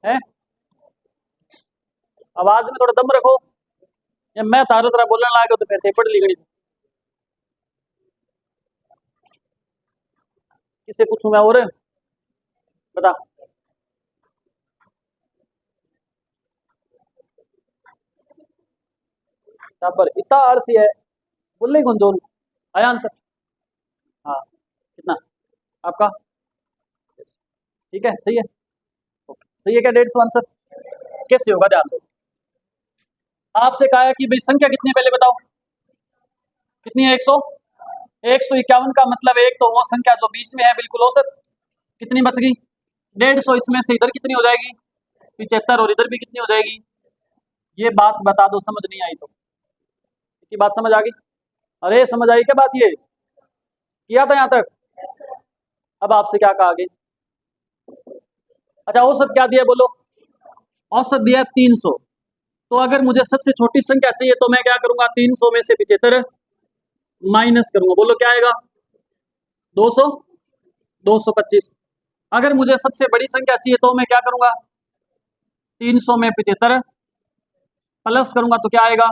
है। आवाज में थोड़ा दम रखो, या मैं तारो तरह बोलने लागे तो फिर थेपड़ ली गई। किससे पूछूं मैं और, बता, टापर इतना आलसी है, बोले कौन जोन आया आंसर। हाँ कितना आपका, ठीक है सही है, ओके सही है क्या 150 आंसर। कैसे होगा ध्यान दो, आपसे कहा है कि भाई संख्या कितनी है पहले बताओ, कितनी है 100, 151 का मतलब एक तो वो संख्या जो बीच में है बिल्कुल औसत, कितनी बच गई 150, इसमें से इधर कितनी हो जाएगी 75 और इधर भी कितनी हो जाएगी, ये बात बता दो समझ नहीं आई तो, की बात समझ आ गई, अरे समझ आई क्या बात, ये किया था यहाँ तक, अब आपसे क्या कहा आगे, अच्छा औसत क्या दिया बोलो, औसत दिया 300, तो अगर मुझे सबसे छोटी संख्या चाहिए तो मैं क्या करूंगा 300 में से 75 माइनस करूंगा, बोलो क्या आएगा 200, 225। अगर मुझे सबसे बड़ी संख्या चाहिए तो मैं क्या करूंगा 300 में 75 प्लस करूंगा तो क्या आएगा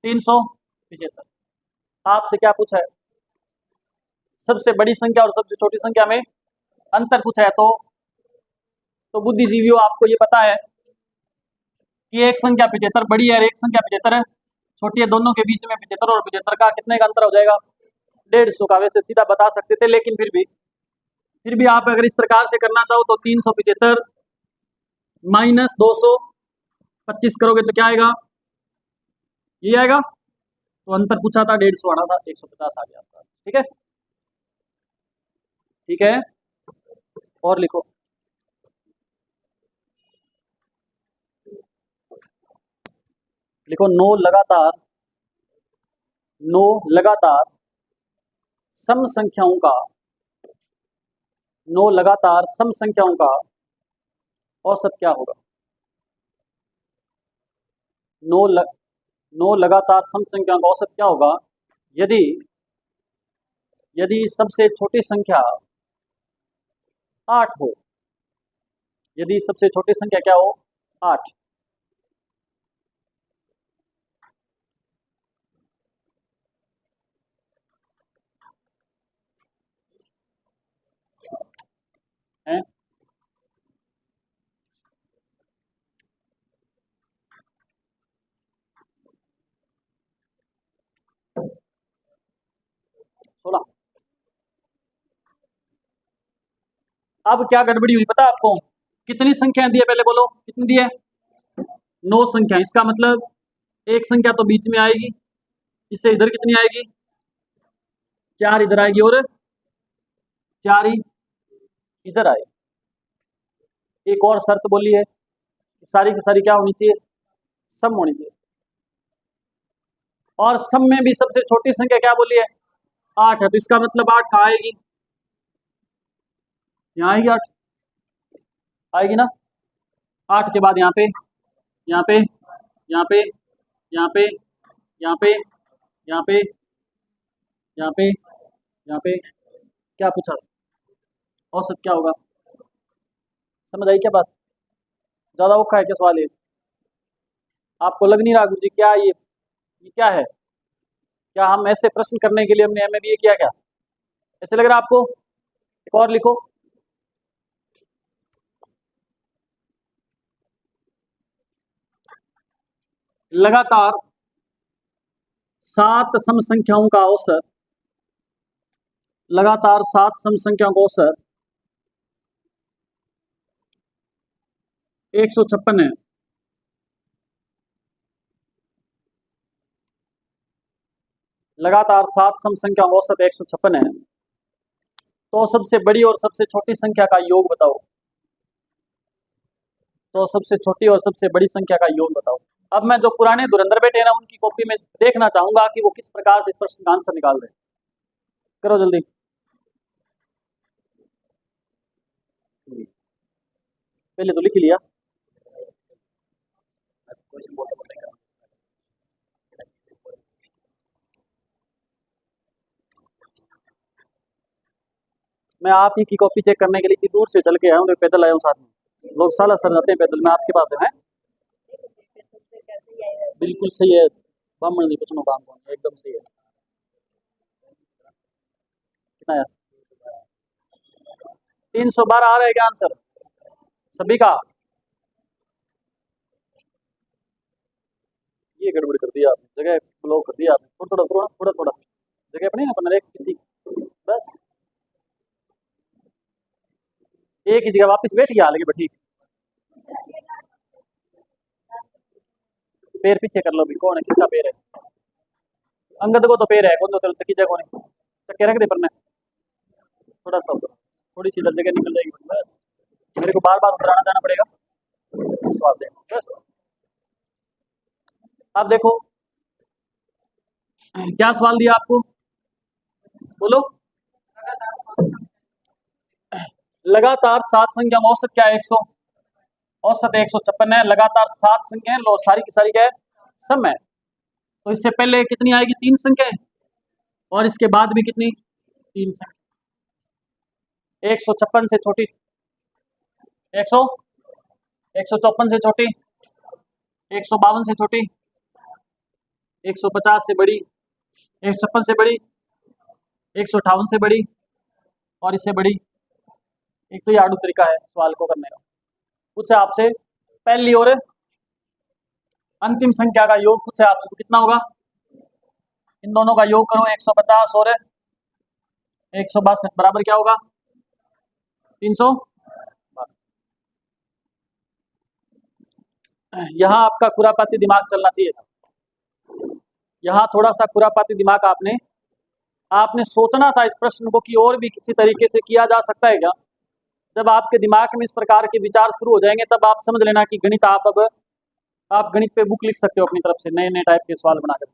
375। आपसे क्या पूछा है, सबसे बड़ी संख्या और सबसे छोटी संख्या में अंतर पूछा है, तो बुद्धिजीवियों आपको ये पता है कि एक संख्या 75 बड़ी है और एक संख्या 75 छोटी है, दोनों के बीच में 75 और 75 का कितने का अंतर हो जाएगा 150 का। वैसे सीधा बता सकते थे लेकिन फिर भी आप अगर इस प्रकार से करना चाहो तो 375 माइनस 225 करोगे तो क्या आएगा, ये आएगा, तो अंतर पूछा था 150 आना था, 150 आ गया आपका, ठीक है ठीक है, और लिखो लिखो 9 सम संख्याओं का 9 लगातार सम संख्याओं का औसत क्या होगा, 9 लगातार सम संख्याओं का औसत क्या होगा, यदि यदि सबसे छोटी संख्या 8 हो, यदि सबसे छोटी संख्या क्या हो 8, है 16। अब क्या गड़बड़ी हुई पता आपको, कितनी संख्या दी है पहले बोलो, कितनी दी है 9 संख्या, इसका मतलब एक संख्या तो बीच में आएगी, इससे इधर कितनी आएगी 4 इधर आएगी और 4 ही इधर आएगी। एक और शर्त बोली है कि सारी की सारी क्या होनी चाहिए, सम होनी चाहिए, और सम में भी सबसे छोटी संख्या क्या बोली है 8 है, तो इसका मतलब 8 कहाँ आएगी, यहाँ आएगी 8, आएगी ना, 8 के बाद यहाँ पे यहाँ पे यहाँ पे यहाँ पे यहाँ पे यहाँ पे यहाँ पे यहाँ पे, क्या पूछा औसत क्या होगा, समझ आई क्या बात, ज्यादा औखा है क्या सवाल ये, आपको लग नहीं रहा गुरु जी क्या ये क्या है, क्या हम ऐसे प्रश्न करने के लिए हमने एमए बीए किया क्या, ऐसे लग रहा है आपको, एक और लिखो लगातार 7 सम संख्याओं का औसत, लगातार 7 सम संख्याओं का औसत 156 है, लगातार 7 सम संख्याओं का औसत 156 है, तो सबसे बड़ी और सबसे छोटी संख्या का योग बताओ, तो सबसे छोटी और सबसे बड़ी संख्या का योग बताओ। अब मैं जो पुराने धुरंधर बैठे हैं ना उनकी कॉपी में देखना चाहूंगा कि वो किस प्रकार से इस प्रश्न का आंसर निकाल रहे हैं, करो जल्दी, पहले तो लिख लिया, मैं आप ही की कॉपी चेक करने के लिए इतनी दूर से चल के आया हूँ, तो पैदल आया हूँ साथ में, लोग साला सर जाते हैं पैदल, मैं आपके पास है बिल्कुल सही है, ब्राह्मण नहीं कुछ नो काम कौन है, एकदम सही है, कितना यार 312 आ रहा है क्या आंसर सभी का, ये गड़बड़ कर दिया आपने, जगह ब्लॉक कर दिया आपने। थोड़ा थोड़ा थोड़ा थोड़ा जगह अपने अपना एक कितनी, बस एक ही जगह वापस बैठ गया लगे बैठी। पैर पीछे कर लो भी, कौन है किसका पैर है? अंगद को तो पैर है, कौन तो तेरे चक्की जगह नहीं, चक्के रख दे पर थोड़ा सा उधर, थोड़ी सी इधर जगह निकल जाएगी बस। मेरे को बार बार उधर आना जाना पड़ेगा, तो आप देखो बस। आप देखो क्या सवाल दिया आपको, बोलो। लगातार 7 संख्या में औसत क्या है? 100, औसत 156 है। लगातार 7 संख्या लो, सारी की सारी क्या है? सम है। तो इससे पहले कितनी आएगी? 3 संख्याएं, और इसके बाद भी कितनी? 3 संख्या। 156 से छोटी, 154 से छोटी, 152 से छोटी, 150 से बड़ी, 156 से बड़ी, 158 से बड़ी, और इससे बड़ी। एक तो ये आड़ू तरीका है सवाल को करने का। पूछे आपसे पहली और अंतिम संख्या का योग पूछे आपसे, तो कितना होगा? इन दोनों का योग करो, 150 और 162 बराबर क्या होगा? 300। यहाँ आपका खुरापाती दिमाग चलना चाहिए था, यहाँ थोड़ा सा खुरापाती दिमाग आपने सोचना था इस प्रश्न को कि और भी किसी तरीके से किया जा सकता है क्या। जब आपके दिमाग में इस प्रकार के विचार शुरू हो जाएंगे तब आप समझ लेना कि गणित आप गणित पे बुक लिख सकते हो अपनी तरफ से, नए नए टाइप के सवाल बनाकर।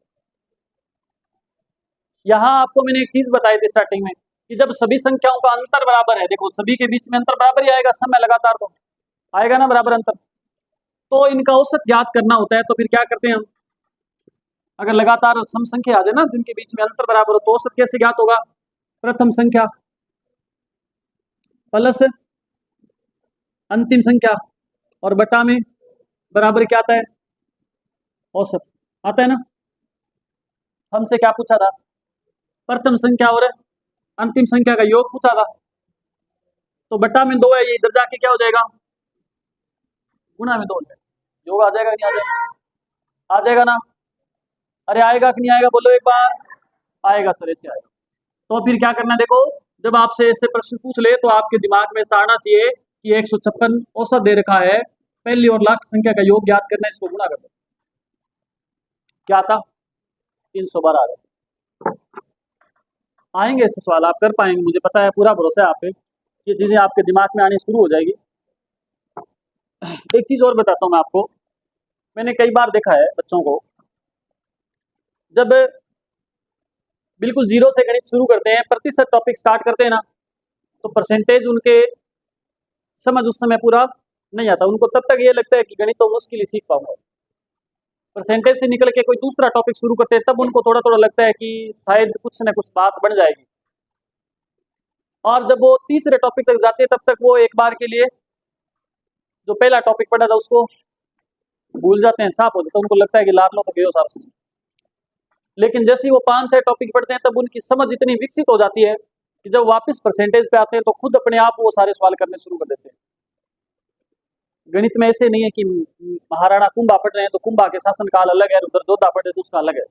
यहाँ आपको मैंने एक चीज बताई थी स्टार्टिंग में कि जब सभी संख्याओं का अंतर बराबर है, देखो सभी के बीच में अंतर बराबर ही आएगा, समय लगातार तो आएगा ना बराबर अंतर, तो इनका औसत ज्ञात करना होता है। तो फिर क्या करते हैं हम, अगर लगातार सम संख्या आ जाए ना जिनके बीच में अंतर बराबर हो, तो औसत कैसे ज्ञात होगा? प्रथम संख्या प्लस अंतिम संख्या और बटा में बराबर क्या आता है? औसत आता है ना। हमसे क्या पूछा था? प्रथम संख्या और अंतिम संख्या का योग पूछा था, तो बटा में 2 है, ये इधर जाके क्या हो जाएगा? गुणा में 2 हो जाएगा। योग आ जाएगा कि नहीं आ जाएगा? आ जाएगा ना। अरे आएगा कि नहीं आएगा, बोलो एक बार। आएगा सर, ऐसे आएगा। तो फिर क्या करना है, देखो जब आपसे ऐसे प्रश्न पूछ ले तो आपके दिमाग में ऐसा आना चाहिए कि 156 औसत दे रखा है, पहली और लास्ट संख्या का योग ज्ञात करना है, इसको गुणा कर दो। क्या था? 312 आ गया। आएंगे ऐसे सवाल, आप कर पाएंगे, मुझे पता है, पूरा भरोसा है आप पे, ये चीजें आपके दिमाग में आनी शुरू हो जाएगी। एक चीज और बताता हूँ मैं आपको, मैंने कई बार देखा है बच्चों को जब बिल्कुल जीरो से गणित शुरू करते हैं, प्रतिशत टॉपिक स्टार्ट करते हैं ना, तो परसेंटेज उनके समझ उस समय पूरा नहीं आता। उनको तब तक ये लगता है कि गणित तो मुश्किल ही सीख पाऊंगा। परसेंटेज से निकल के कोई दूसरा टॉपिक शुरू करते हैं तब उनको थोड़ा थोड़ा लगता है कि शायद कुछ न कुछ बात बन जाएगी। और जब वो तीसरे टॉपिक तक जाते हैं तब तक वो एक बार के लिए जो पहला टॉपिक पढ़ा था उसको भूल जाते हैं, साफ हो जाता है, उनको लगता है कि लाभ लो तो गयो सारा सिस्टम। लेकिन जैसे ही वो 5-6 टॉपिक पढ़ते हैं तब उनकी समझ इतनी विकसित हो जाती है कि जब वापस परसेंटेज पे आते हैं तो खुद अपने आप वो सारे सवाल करने शुरू कर देते हैं। गणित में ऐसे नहीं है कि महाराणा कुंभा पढ़ रहे हैं तो कुंभा के शासन काल अलग है, उधर जोधा पढ़ रहे तो उसका अलग है।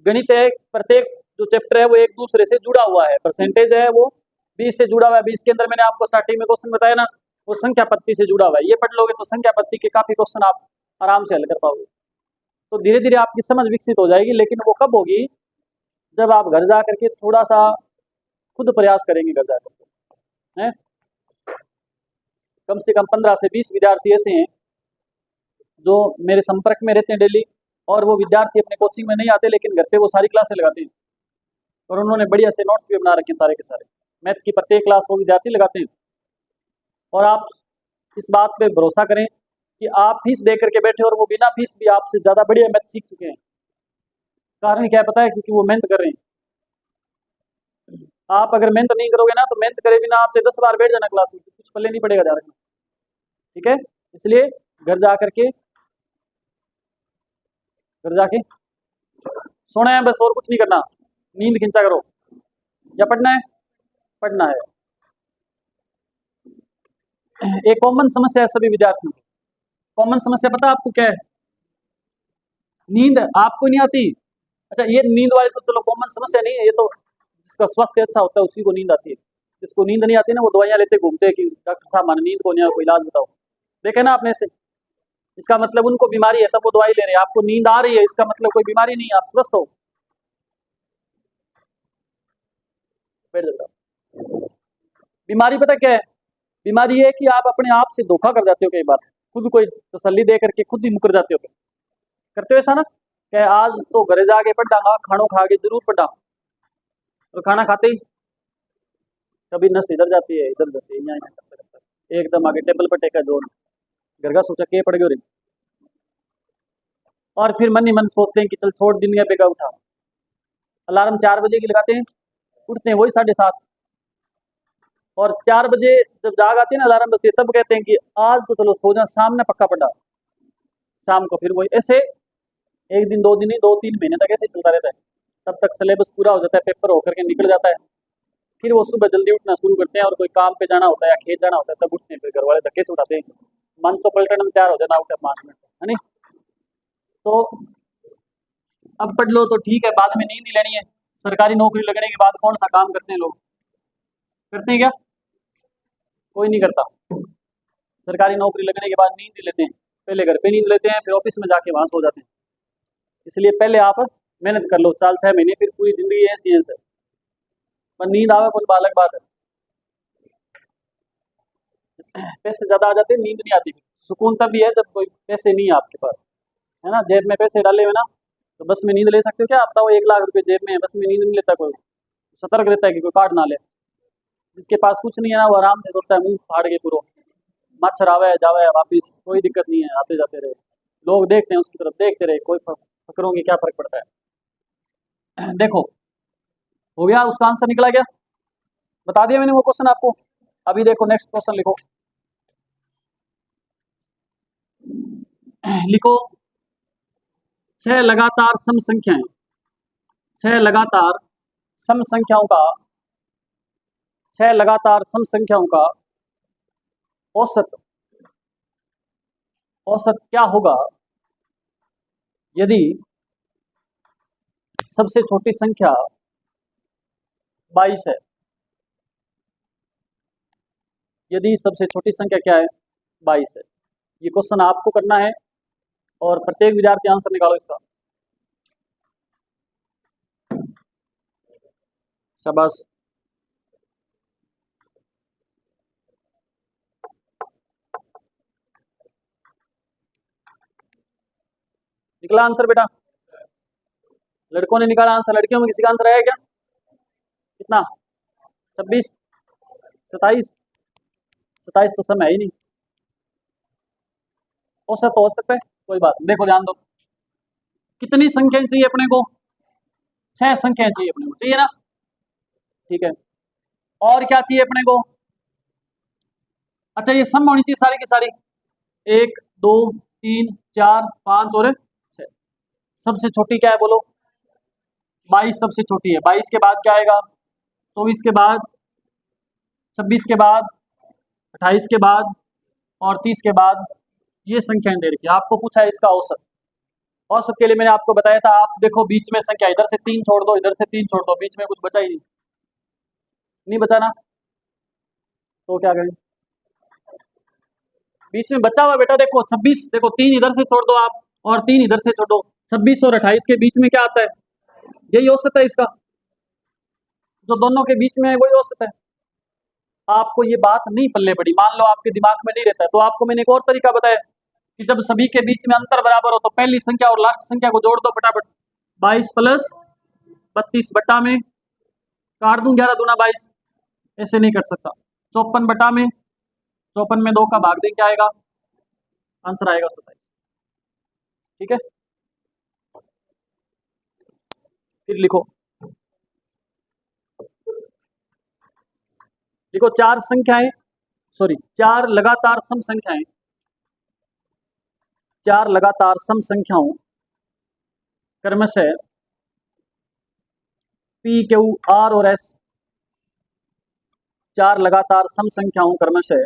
गणित है, प्रत्येक जो चैप्टर है वो एक दूसरे से जुड़ा हुआ है। परसेंटेज है वो 20 से जुड़ा हुआ है, 20 के अंदर मैंने आपको स्टार्टिंग में क्वेश्चन बताया ना, वो संख्या पत्ती से जुड़ा हुआ है। ये पढ़ लोगे तो संख्या पत्ती के काफी क्वेश्चन आप आराम से हल कर पाओगे। तो धीरे धीरे आपकी समझ विकसित हो जाएगी, लेकिन वो कब होगी? जब आप घर जा करके थोड़ा सा खुद प्रयास करेंगे घर जाकर हैं। कम से कम 15 से 20 विद्यार्थी ऐसे हैं जो मेरे संपर्क में रहते हैं डेली, और वो विद्यार्थी अपने कोचिंग में नहीं आते लेकिन घर पे वो सारी क्लासें लगाते हैं, और उन्होंने बढ़िया से नोट्स भी बना रखे हैं सारे के सारे। मैथ की प्रत्येक क्लास वो विद्यार्थी लगाते हैं। और आप इस बात पे भरोसा करें कि आप फीस दे करके बैठे और वो बिना फीस भी आपसे ज़्यादा बढ़िया मैथ सीख चुके हैं। कारण क्या पता है? क्योंकि वो मेहनत कर रहे हैं। आप अगर मेहनत नहीं करोगे ना, तो मेहनत करे बिना आपसे 10 बार बैठ जाना क्लास में, कुछ पल्ले नहीं पड़ेगा जा रखना, ठीक है। इसलिए घर जाके सोना है बस, और कुछ नहीं करना, नींद खिंचा करो। या पढ़ना है? पढ़ना है। एक कॉमन समस्या है सभी विद्यार्थियों की। कॉमन समस्या पता है आपको क्या है? नींद आपको नहीं आती? अच्छा, ये नींद वाली तो चलो कॉमन समस्या नहीं है, ये तो जिसका स्वास्थ्य अच्छा होता है उसी को नींद आती है। जिसको नींद नहीं आती ना, वो दवाइयाँ लेते घूमते हैं कि डॉक्टर साहब हमारी नींद को नहीं आया, कोई इलाज बताओ। देखे ना आपने से, इसका मतलब उनको बीमारी है तब वो दवाई ले रहे हैं। आपको नींद आ रही है इसका मतलब कोई बीमारी नहीं है, आप स्वस्थ हो। बैठ जाता। बीमारी पता क्या है? बीमारी ये है कि आप अपने आप से धोखा कर जाते हो कई बार, खुद कोई तसल्ली दे करके खुद ही मुकर जाते हो। करते हो ऐसा ना, क्या आज तो घरे जाके पढ़ डांगा, खानों खा के जरूर पढ़ा, और खाना खाते ही कभी नस इधर जाती है इधर जाती है, यहाँ यहाँ करते करते एकदम आगे टेबल पर टेका जोर, घर का सोचा के पड़ गयो रे। और फिर मन ही मन सोचते हैं कि चल छोड़ दिन बेगा उठा। अलार्म 4 बजे की लगाते हैं, उठते हैं वही 7:30। और 4 बजे जब जाग आती है ना, अलार्म बजती है, तब कहते हैं कि आज तो चलो सो जा, शाम ने पक्का पड़ा। शाम को फिर वही ऐसे 1 दिन 2 दिन नहीं, 2-3 महीने तक ऐसे चलता रहता है। तब तक सिलेबस पूरा हो जाता है, पेपर होकर के निकल जाता है। फिर वो सुबह जल्दी उठना शुरू करते हैं, और कोई काम पे जाना होता है या खेत जाना होता है तब उठते हैं। फिर घर वाले धक्के से उठाते हैं, मन तो पलटन में तैयार हो जाना, उठे 5 मिनट है नहीं। तो अब पढ़ लो तो ठीक है, बाद में नींद ही लेनी है। सरकारी नौकरी लगने के बाद कौन सा काम करते हैं लोग? करते हैं क्या? कोई नहीं करता। सरकारी नौकरी लगने के बाद नींद ही लेते हैं। पहले घर पे नींद लेते हैं, फिर ऑफिस में जाके वहां सो जाते हैं। इसलिए पहले आप मेहनत कर लो, 4-6 महीने, फिर पूरी जिंदगी ऐसी है। पर नींद आवे कोई अलग बात है। पैसे ज्यादा आ जाते हैं, नींद नहीं आती। सुकून तब भी है जब कोई पैसे नहीं है आपके पास, है ना। जेब में पैसे डाले हुए ना, तो बस में नींद ले सकते हो क्या? आप बताओ, 1 लाख रुपए जेब में है, बस में नींद नहीं लेता कोई। सतर्क रहता है कि कोई काट ना ले। जिसके पास कुछ नहीं है ना, वो आराम से सोता है मुंह फाड़ के पूरा, मच्छर आवे जावे वापिस, कोई दिक्कत नहीं है, आते जाते रहे। लोग देखते हैं उसकी तरफ, देखते रहे, कोई फकरों की क्या फर्क पड़ता है। देखो, हो गया, उसका आंसर निकला क्या? बता दिया मैंने वो क्वेश्चन आपको। अभी देखो नेक्स्ट क्वेश्चन लिखो। लिखो, 6 लगातार सम संख्याएं, 6 लगातार सम संख्याओं का, 6 लगातार सम संख्याओं का औसत, औसत क्या होगा यदि सबसे छोटी संख्या 22 है? यदि सबसे छोटी संख्या क्या है? 22 है। ये क्वेश्चन आपको करना है, और प्रत्येक विद्यार्थी आंसर निकालो इसका। शाबाश। निकला आंसर बेटा? लड़कों ने निकाला आंसर, लड़कियों में किसी का आंसर आया क्या? कितना? 26? 27? 27 तो समय है ही नहीं। औसत तो हो सकता है, कोई बात नहीं। देखो ध्यान दो, कितनी संख्याएं चाहिए अपने को? 6 संख्याएं चाहिए अपने को, चाहिए ना? ठीक है, और क्या चाहिए अपने को? अच्छा, ये सम होनी चाहिए सारी की सारी, 1 2 3 4 5 और 6। सबसे छोटी क्या है बोलो? 22 सबसे छोटी है। 22 के बाद क्या आएगा? 24 के बाद, 26 के बाद, 28 के बाद, और 30 के बाद। ये संख्याएं दे रखी है, आपको पूछा है इसका औसत। औसत के लिए मैंने आपको बताया था, आप देखो बीच में संख्या, इधर से 3 छोड़ दो, इधर से 3 छोड़ दो, बीच में कुछ बचा ही नहीं, नहीं बचा ना? तो क्या करें? बीच में बचा हुआ बेटा देखो 26, देखो 3 इधर से छोड़ दो आप, और 3 इधर से छोड़ दो। 26 और 28 के बीच में क्या आता है? यही औसत है इसका, जो दोनों के बीच में है वही औसत है। आपको ये बात नहीं पल्ले पड़ी, मान लो आपके दिमाग में नहीं रहता है, तो आपको मैंने एक और तरीका बताया कि जब सभी के बीच में अंतर बराबर हो तो पहली संख्या और लास्ट संख्या को जोड़ दो फटाफट। 22 प्लस 32 बट्टा में काट दूं, 11 दूना 22। ऐसे नहीं कर सकता। 54 बटा में, 54 में 2 का भाग दें, क्या आएगा? आंसर आएगा 27। ठीक है, फिर लिखो, देखो 4 संख्याएं, सॉरी 4 लगातार सम संख्याएं, 4 लगातार सम संख्याओं क्रमशः पी क्यू आर और एस, 4 लगातार सम संख्याओं क्रमशः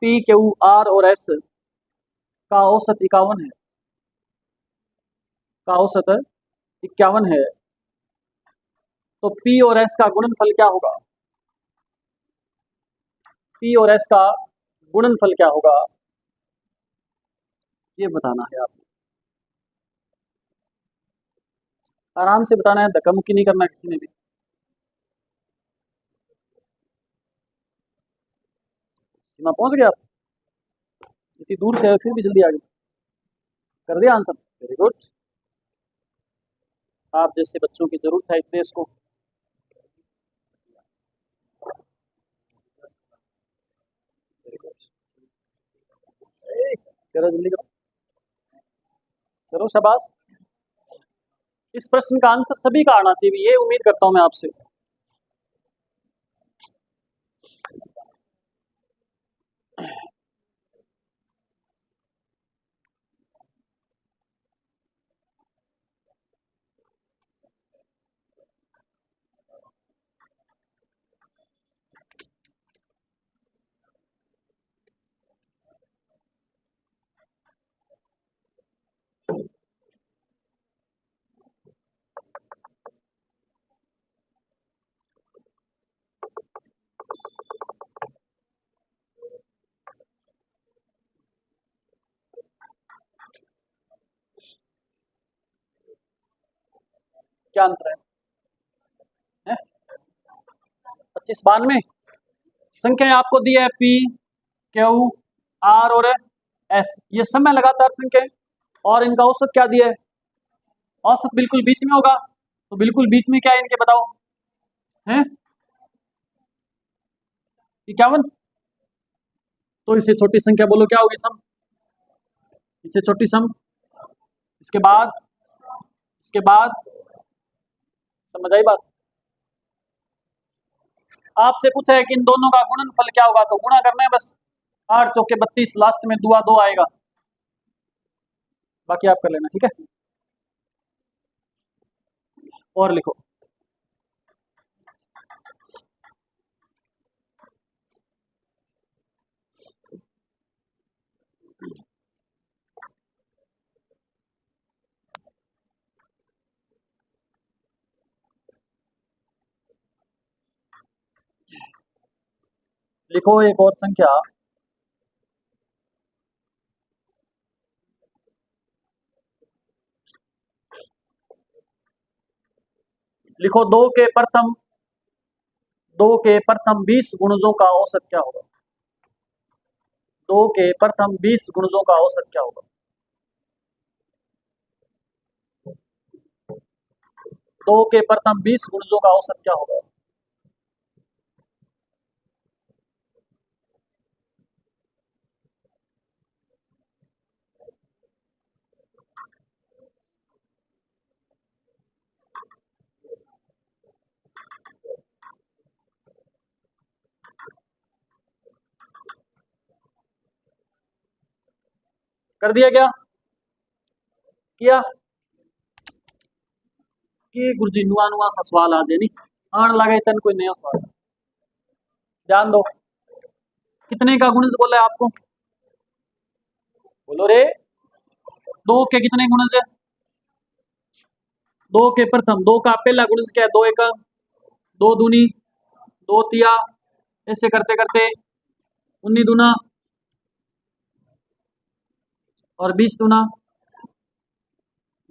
पी क्यू आर और एस का औसत 51 है, का औसत 51 है, तो P और S का गुणनफल क्या होगा? P और S का गुणनफल क्या होगा, ये बताना है आपको। आराम से बताना है, धक्का मुक्की नहीं करना किसी ने भी। सीमा पहुंच गए आप? इतनी दूर से आए फिर भी जल्दी आ गए, कर दिया आंसर, वेरी गुड। आप जैसे बच्चों की जरूरत है इस देश को। करो जल्दी करो, करो शाबाश। इस प्रश्न का आंसर सभी का आना चाहिए, ये उम्मीद करता हूं मैं आपसे। क्या आंसर है? 2592। संख्या आपको दी है P, Q, R और S, ये समय लगातार संख्या, और इनका औसत क्या दिया है? औसत बिल्कुल बीच में होगा, तो बिल्कुल बीच में क्या है इनके बताओ? हैं 51। तो इससे छोटी संख्या बोलो क्या होगी सम? इससे छोटी सम, इसके बाद, इसके बाद, समझ आई बात? आपसे पूछा है कि इन दोनों का गुणनफल क्या होगा, तो गुणा करना है बस। 8 चौके 32, लास्ट में दुआ 2 आएगा, बाकी आप कर लेना, ठीक है। और लिखो, लिखो एक और संख्या, लिखो 2 के प्रथम 20 गुणजों का औसत क्या होगा? 2 के प्रथम 20 गुणजों का औसत क्या होगा? 2 के प्रथम 20 गुणजों का औसत क्या होगा? कर दिया क्या? किया कि गुरुजी नुआ नुआ सा सवाल आ जाए, नहीं आन लगे तन कोई नया सवाल। ध्यान दो, कितने का गुणज बोला है आपको? बोलो रे, 2 के कितने गुणज है? 2 के प्रथम, 2 का पहला गुणज क्या है? 2 एक, 2 दूनी, 2 तिया, ऐसे करते करते 19 दूना और 20 दूना,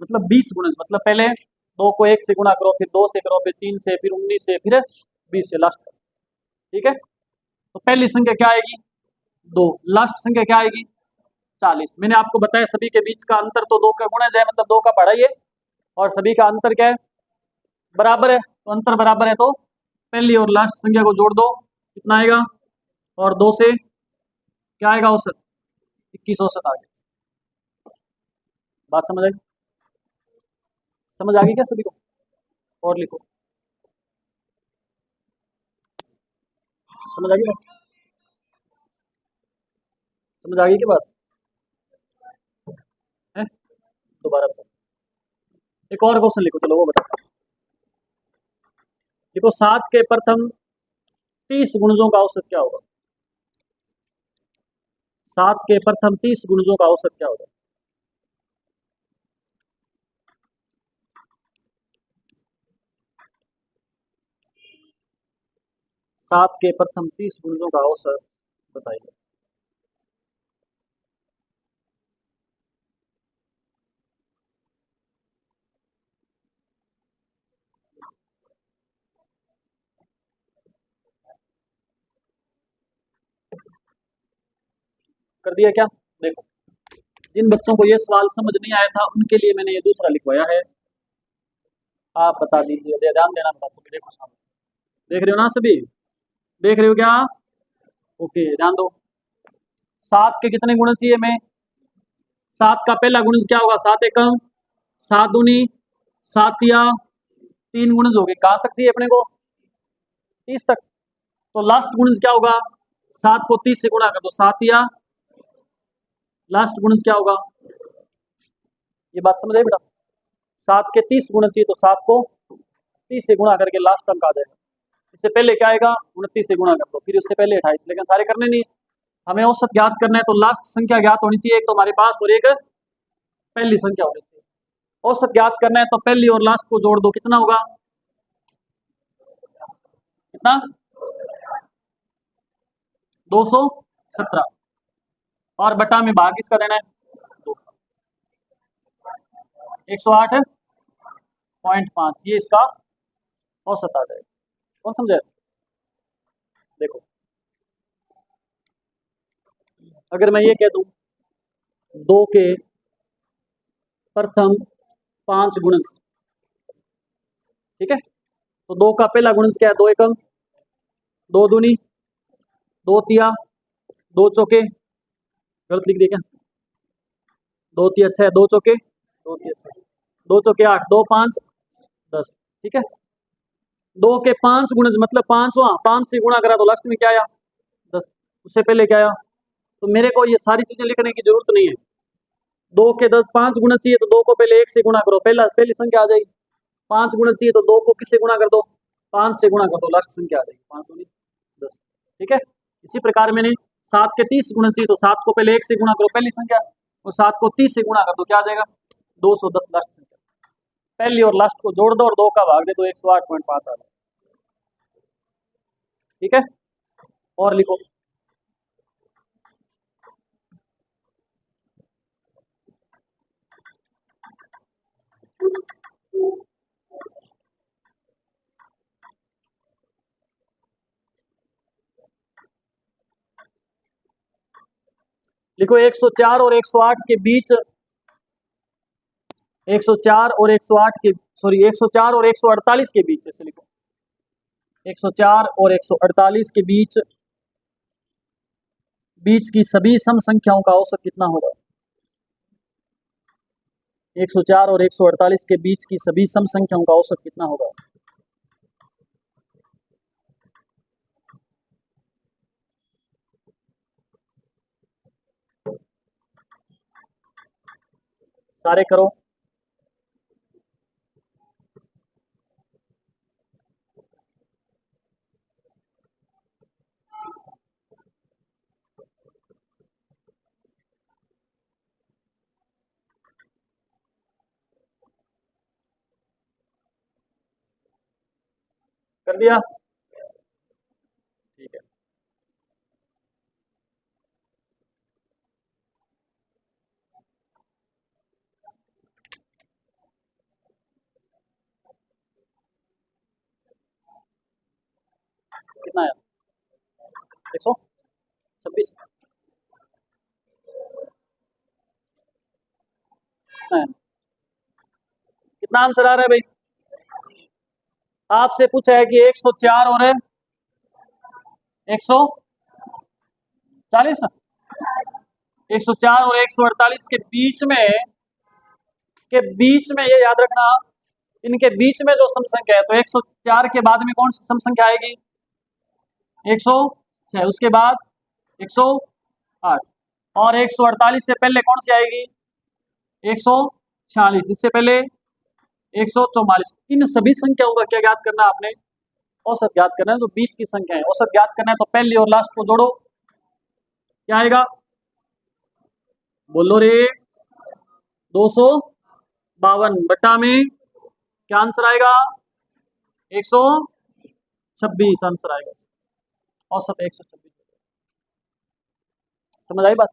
मतलब 20 गुणज, मतलब पहले 2 को 1 से गुणा करो, फिर 2 से करो, फिर 3 से, फिर 19 से, फिर 20 से, लास्ट, ठीक है। तो पहली संख्या क्या आएगी? 2। लास्ट संख्या क्या आएगी? 40। मैंने आपको बताया सभी के बीच का अंतर तो 2 का गुणज है, मतलब 2 का पढ़ाई है, और सभी का अंतर क्या है? बराबर है, तो अंतर बराबर है, तो पहली और लास्ट संख्या को जोड़ दो, कितना आएगा? और 2 से क्या आएगा औसत? 21 औसत आ गया। बात समझ आई? समझ आ गई क्या सभी को? और लिखो, समझ आ गई बात? समझ आ गई क्या बात है? दोबारा बताओ, एक और क्वेश्चन लिखो, चलो वो बताओ। देखो 7 के प्रथम 30 गुणजों का औसत क्या होगा? 7 के प्रथम 30 गुणजों का औसत क्या होगा? 7 के प्रथम 30 गुणजों का औसत बताइए। कर दिया क्या? देखो, जिन बच्चों को ये सवाल समझ नहीं आया था उनके लिए मैंने ये दूसरा लिखवाया है, आप बता दीजिए, ध्यान देना बता सभी। देखो सामने देख रहे हो ना सभी, देख रहे हो क्या? ओके, ध्यान दो। 7 के कितने गुण चाहिए हमें? 7 का पहला गुणज क्या होगा? 7 एकम 7 दूनी 7 या 3 गुणज हो गए। कहाँ तक चाहिए अपने को? 30 तक। तो लास्ट गुणज क्या होगा? 7 को 30 से गुणा कर दो, 7 या लास्ट गुणज क्या होगा? ये बात समझ रहे बेटा? 7 के 30 गुण चाहिए तो 7 को 30 से गुणा करके लास्ट अंक आ जाएगा। इससे पहले क्या आएगा? 29 से गुणा कर दो, फिर उससे पहले 28, लेकिन सारे करने नहीं, हमें औसत ज्ञात करना है। तो लास्ट संख्या ज्ञात होनी चाहिए एक तो हमारे पास, और एक पहली संख्या होनी चाहिए। औसत ज्ञात करना है तो पहली और लास्ट को जोड़ दो, कितना होगा? कितना? 217। और बटा में भाग किसका देना है? 108.5, ये इसका औसत आ जाएगा। कौन समझे? देखो, अगर मैं ये कह दूं 2 के प्रथम 5 गुणज, ठीक है, तो 2 का पहला गुणज क्या है? 2 एकम 2 दूनी 2 तिया 2 चौके, गलत लिख दिया क्या? 2 तिया 6, 2 चौके 2 तिया 6, 2 चौके 8, 2 5 10, ठीक है। 2 के 5 गुणज मतलब 5 से गुणा करा तो लास्ट में क्या आया? 10। उससे पहले क्या आया? तो मेरे को ये सारी चीजें लिखने की जरूरत नहीं है। 2 के 5 गुणज चाहिए तो 2 को पहले 1 से गुणा करो, पहली संख्या आ जाएगी। 5 गुणज चाहिए तो 2 को किससे गुणा कर दो? 5 से गुणा कर दो, लास्ट संख्या आ जाएगी। 5 दूनी 10, ठीक है। इसी प्रकार मैंने 7 के 30 गुणज चाहिए तो 7 को पहले 1 से गुणा करो, पहली संख्या, और 7 को 30 से गुणा कर दो, क्या आ जाएगा? 210, लास्ट संख्या। पहली और लास्ट को जोड़ दो और 2 का भाग दे दो, 108.5 आ जाएगा, ठीक है। और लिखो, लिखो 104 और 108 के बीच, 104 और 108 के, सॉरी 104 और 148 के बीच, ऐसे लिखो 104 और 148 के बीच की सभी सम संख्याओं का औसत कितना होगा? 104 और 148 के बीच की सभी सम संख्याओं का औसत कितना होगा? सारे करो। कर दिया? ठीक है। कितना है? 126। कितना है? कितना आंसर आ रहा है भाई? आपसे पूछा है कि 104 और 140, 104 और 148 के बीच में ये याद रखना, इनके बीच में जो सम संख्या है, तो 104 के बाद में कौन सी सम संख्या आएगी? 106, उसके बाद 108, और 148 से पहले कौन सी आएगी? 146, इससे पहले 144। इन सभी संख्याओं का क्या ज्ञात करना है आपने? औसत ज्ञात करना है। जो बीच की संख्या है औसत ज्ञात करना है, तो पहली और लास्ट को जोड़ो, क्या आएगा? बोलो रे। 252 बटा में क्या आंसर आएगा? 126 आंसर आएगा। औसत 126। समझ आई बात?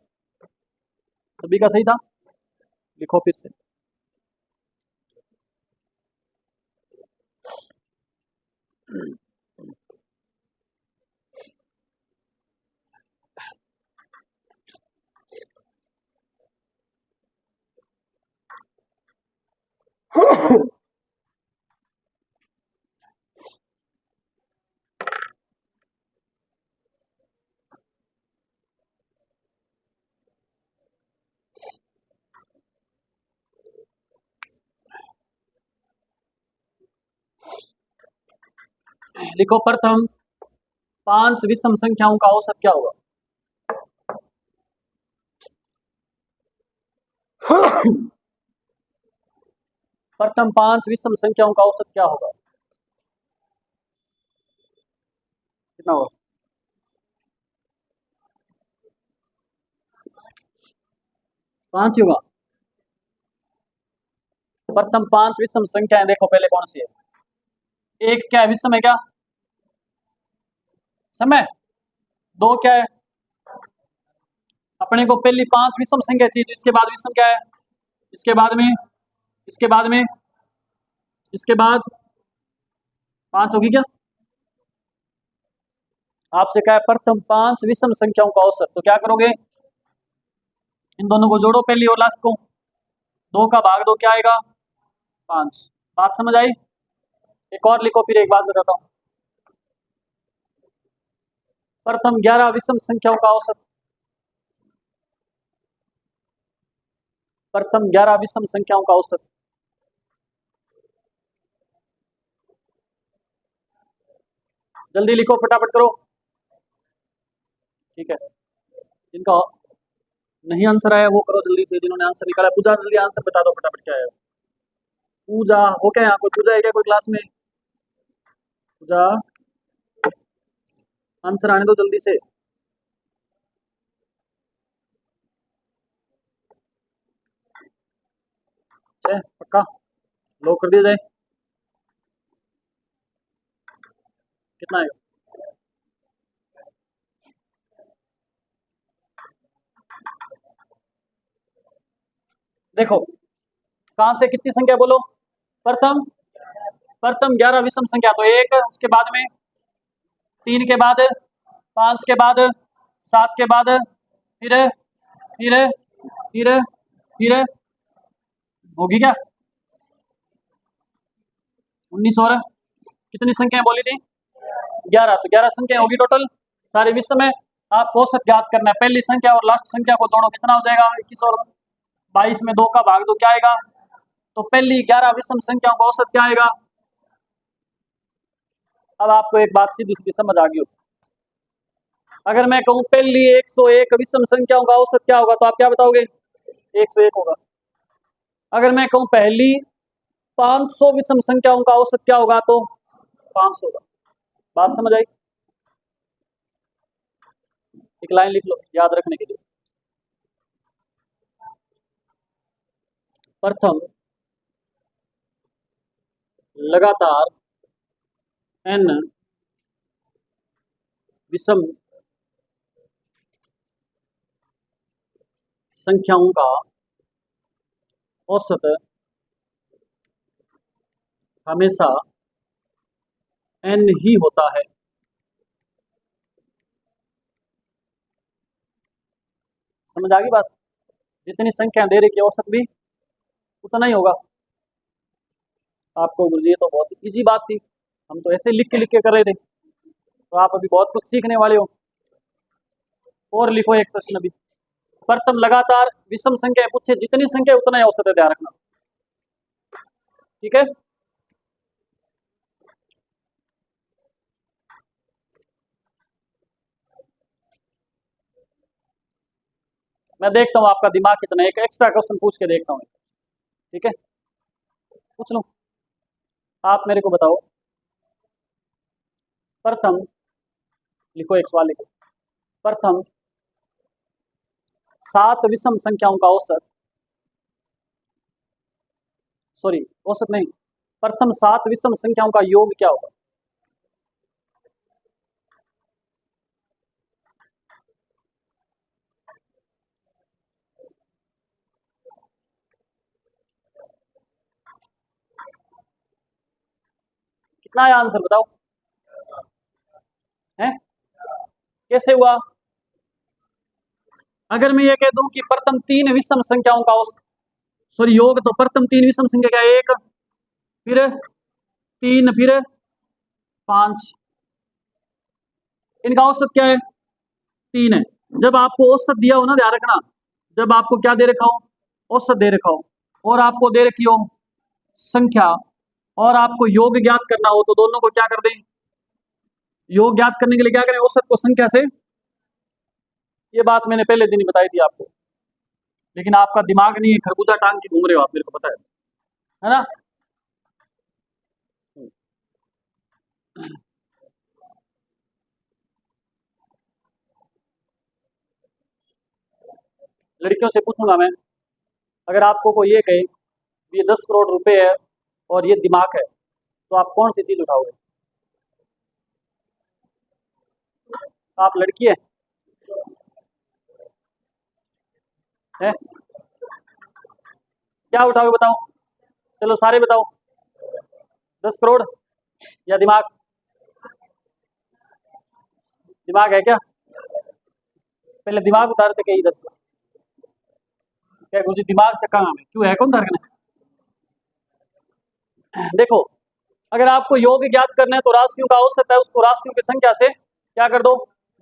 सभी का सही था? लिखो फिर से। लिखो प्रथम 5 विषम संख्याओं का औसत क्या होगा? प्रथम 5 विषम संख्याओं का औसत क्या होगा? कितना होगा? 5 ही होगा। प्रथम 5 विषम संख्याएं देखो पहले कौन सी है। एक क्या है? विषम है क्या? समय। दो क्या है? अपने को पहली 5 विषम संख्या चाहिए, तो इसके बाद विषम क्या है? इसके बाद में, इसके बाद में, इसके बाद 5 होगी क्या? आपसे क्या है? प्रथम 5 विषम संख्याओं का औसत। तो क्या करोगे? इन दोनों को जोड़ो, पहली और लास्ट को। 2 का भाग 2 क्या आएगा? 5। बात समझ आई? एक और लिखो, फिर एक बात बताता हूँ। प्रथम 11 विषम संख्याओं का औसत। प्रथम 11 विषम संख्याओं का औसत। जल्दी लिखो, फटाफट करो। ठीक है, जिनका नहीं आंसर आया वो करो जल्दी से। जिन्होंने आंसर निकाला, पूजा जल्दी आंसर बता दो फटाफट क्या है। पूजा हो क्या? यहाँ कोई पूजा है क्या कोई क्लास में? पूजा, आंसर आने दो जल्दी से। पक्का लॉक कर दिया जाए? कितना है? देखो कहाँ से कितनी संख्या बोलो? प्रथम, प्रथम 11 विषम संख्या, तो 1, उसके बाद में 3 के बाद 5 के बाद 7 के बाद फिर फिर फिर फिर होगी क्या? 19 और कितनी संख्याएं बोली थी? 11। तो 11 संख्या होगी टोटल सारे विश्व में। आपको औसत ज्ञात करना है। पहली संख्या और लास्ट संख्या को जोड़ो, कितना हो जाएगा? 21 और 22 में 2 का भाग 2 क्या आएगा? तो पहली 11 विषम संख्याओं का औसत क्या आएगा? अब आपको एक बात सीधी सीधी समझ आ गई होगी। अगर मैं कहूं पहली 101 विषम संख्याओं का औसत क्या होगा, तो आप क्या बताओगे? 101 होगा। अगर मैं कहूं पहली 500 विषम संख्याओं का औसत क्या होगा, तो 500 होगा। बात समझ आई? एक लाइन लिख लो याद रखने के लिए। प्रथम लगातार n विषम संख्याओं का औसत हमेशा n ही होता है। समझ आ गई बात? जितनी संख्या दे रही की औसत भी उतना ही होगा। आपको ये तो बहुत इजी बात थी, हम तो ऐसे लिख के कर रहे थे, तो आप अभी बहुत कुछ सीखने वाले हो। और लिखो एक प्रश्न भी। प्रथम लगातार विषम संख्या पूछे, जितनी संख्या उतना ही औसत है, ध्यान रखना। ठीक है, मैं देखता हूँ आपका दिमाग कितना। एक एक्स्ट्रा क्वेश्चन पूछ के देखता हूँ। ठीक है, पूछ लो। आप मेरे को बताओ, प्रथम लिखो, एक सवाल लिखो। प्रथम 7 विषम संख्याओं का औसत, सॉरी औसत नहीं, प्रथम 7 विषम संख्याओं का योग क्या होगा? कितना आया आंसर बताओ, है कैसे हुआ? अगर मैं ये कह दूं कि प्रथम 3 विषम संख्याओं का सॉरी योग, तो प्रथम 3 विषम संख्या क्या है? 1, फिर 3, फिर 5, इनका औसत क्या है? 3 है। जब आपको औसत दिया हो ना, ध्यान रखना, जब आपको क्या दे रखा हो? औसत दे रखा हो, और आपको दे रखी हो संख्या, और आपको योग ज्ञात करना हो, तो दोनों को क्या कर दें? योग ज्ञात करने के लिए क्या करें? औसत को संख्या से, ये बात मैंने पहले दिन ही बताई थी आपको, लेकिन आपका दिमाग नहीं है, खरबूजा टांग के घूम रहे हो आप, मेरे को पता है ना? लड़कियों से पूछूंगा मैं, अगर आपको कोई ये कहे ये 10 करोड़ रुपए है और ये दिमाग है, तो आप कौन सी चीज उठाओगे? आप लड़की है? क्या उठाओगे बताओ? चलो सारे बताओ, 10 करोड़ या दिमाग? दिमाग है क्या? पहले दिमाग उतार थे कहीं इधर, क्या मुझे दिमाग चक्का में क्यों है, कौन उतारने? देखो, अगर आपको योग ज्ञात करना है तो राशियों का औसत है, उसको राशियों की संख्या से क्या कर दो?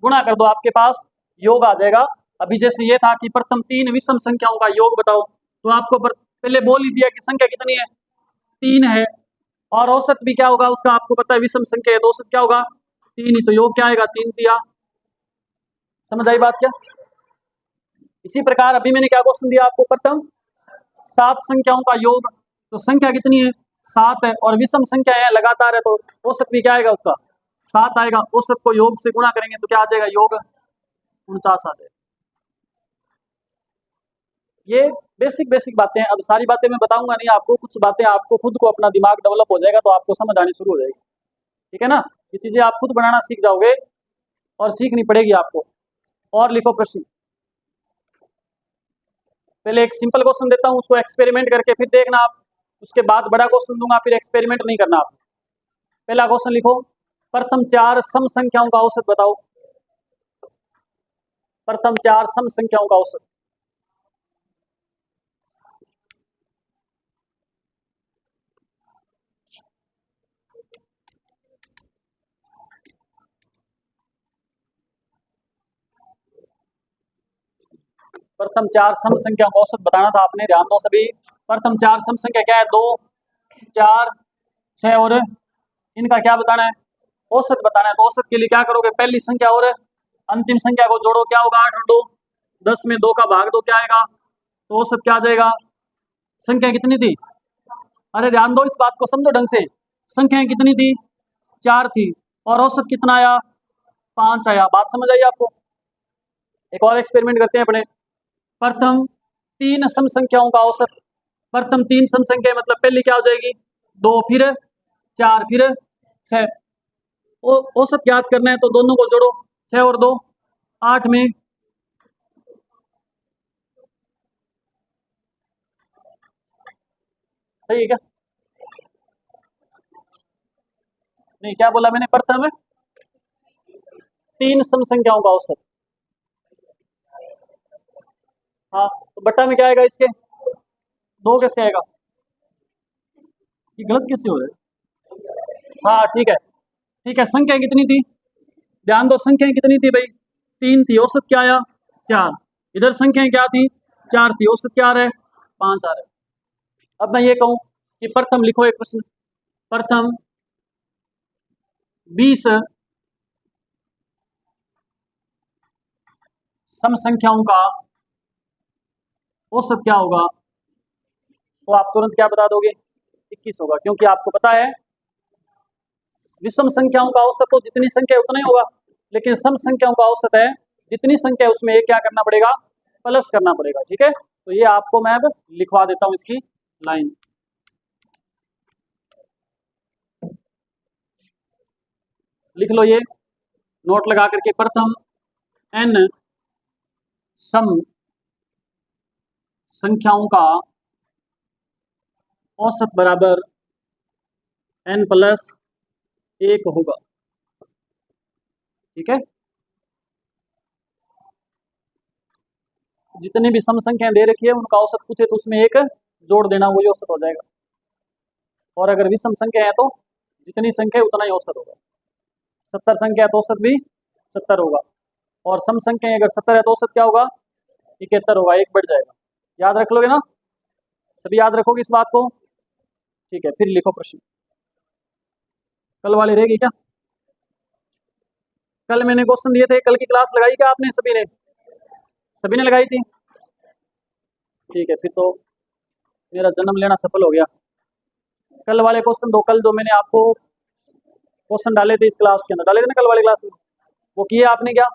गुणा कर दो, आपके पास योग आ जाएगा। अभी जैसे ये था कि प्रथम 3 विषम संख्याओं का योग बताओ, तो आपको पहले बोल ही दिया कि संख्या कितनी है? 3 है, और औसत भी क्या होगा उसका आपको पता है, विषम संख्या है तो औसत क्या होगा? 3 ही, तो योग क्या आएगा? 3 दिया। समझ आई बात क्या? इसी प्रकार अभी मैंने क्या क्वेश्चन दिया आपको? प्रथम 7 संख्याओं का योग, तो संख्या कितनी है? 7 है, और विषम संख्या है लगातार है, तो औसत भी क्या आएगा उसका? 7 आएगा। औसत को योग से गुणा करेंगे तो क्या आ जाएगा? योग 49 आ जाएगा। ये बेसिक बेसिक बातें हैं, अब सारी बातें मैं बताऊंगा नहीं आपको, कुछ बातें आपको खुद को अपना दिमाग डेवलप हो जाएगा तो आपको समझ आनी शुरू हो जाएगी, ठीक है ना? ये चीजें आप खुद बनाना सीख जाओगे, और सीखनी पड़ेगी आपको। और लिखो प्रश्न। पहले एक सिंपल क्वेश्चन देता हूँ, उसको एक्सपेरिमेंट करके फिर देखना आप, उसके बाद बड़ा क्वेश्चन दूंगा, फिर एक्सपेरिमेंट नहीं करना आप। पहला क्वेश्चन लिखो, प्रथम 4 सम संख्याओं का औसत बताओ। प्रथम 4 सम संख्याओं का औसत। प्रथम 4 सम संख्याओं का औसत बताना था आपने, ध्यान दो सभी। प्रथम 4 सम संख्या क्या है? 2, 4, 6, और इनका क्या बताना है? औसत बताना है। तो औसत के लिए क्या करोगे? पहली संख्या और अंतिम संख्या को जोड़ो, क्या होगा? 8 और 2 10 में 2 का भाग दो, क्या आएगा? तो औसत क्या आ जाएगा? संख्या कितनी थी? अरे ध्यान दो, इस बात को समझो ढंग से। संख्याएं कितनी थी? 4 थी, और औसत कितना आया? 5 आया। बात समझ आई आपको? एक और एक्सपेरिमेंट करते हैं अपने। प्रथम 3 सम संख्याओं का औसत। प्रथम 3 सम संख्या मतलब पहली क्या हो जाएगी? 2, फिर 4, फिर 6। औसत ज्ञात करना है तो दोनों को जोड़ो, 6 और 2 8 में। सही है क्या? नहीं, क्या बोला मैंने? प्रथम 3 सम संख्याओं का औसत। हाँ, तो बट्टा में क्या आएगा इसके? 2 कैसे आएगा? ये गलत कैसे हो रहा है? हाँ ठीक है, ठीक है। संख्या कितनी थी? ध्यान दो, संख्याएं कितनी थी भाई? 3 थी। औसत क्या आया? 4। इधर संख्याएं क्या थी? 4 थी। औसत क्या आ रहा है? 5 आ रहा है। अब मैं ये कहूं कि प्रथम लिखो एक प्रश्न, प्रथम 20 सम संख्याओं का औसत क्या होगा? तो आप तुरंत क्या बता दोगे? 21 होगा, क्योंकि आपको पता है विषम संख्याओं का औसत तो जितनी संख्या उतना ही होगा, लेकिन सम संख्याओं का औसत है जितनी संख्या उसमें एक क्या करना पड़ेगा? प्लस करना पड़ेगा, ठीक है? तो ये आपको मैं अब लिखवा देता हूं इसकी लाइन। लिख लो ये, नोट लगा करके। प्रथम n सम संख्याओं का औसत बराबर n प्लस 1 होगा। ठीक है, जितनी भी सम संख्याएं दे रखी है उनका औसत पूछे तो उसमें 1 जोड़ देना, वही औसत हो जाएगा। और अगर विषम संख्या है तो जितनी संख्या है उतना ही औसत होगा। 70 संख्या है तो औसत भी 70 होगा, और सम संख्या अगर 70 है तो औसत क्या होगा, 71 होगा, 1 बढ़ जाएगा। याद रख लोगे ना, सभी याद रखोगे इस बात को? ठीक है, फिर लिखो प्रश्न। कल वाली रहेगी क्या? कल मैंने क्वेश्चन दिए थे, कल की क्लास लगाई क्या आपने सभी ने? सभी ने लगाई थी। ठीक है, फिर तो मेरा जन्म लेना सफल हो गया। कल वाले क्वेश्चन दो, कल जो मैंने आपको क्वेश्चन डाले थे इस क्लास के अंदर, डाले थे ना कल वाली क्लास में, वो किए आपने क्या?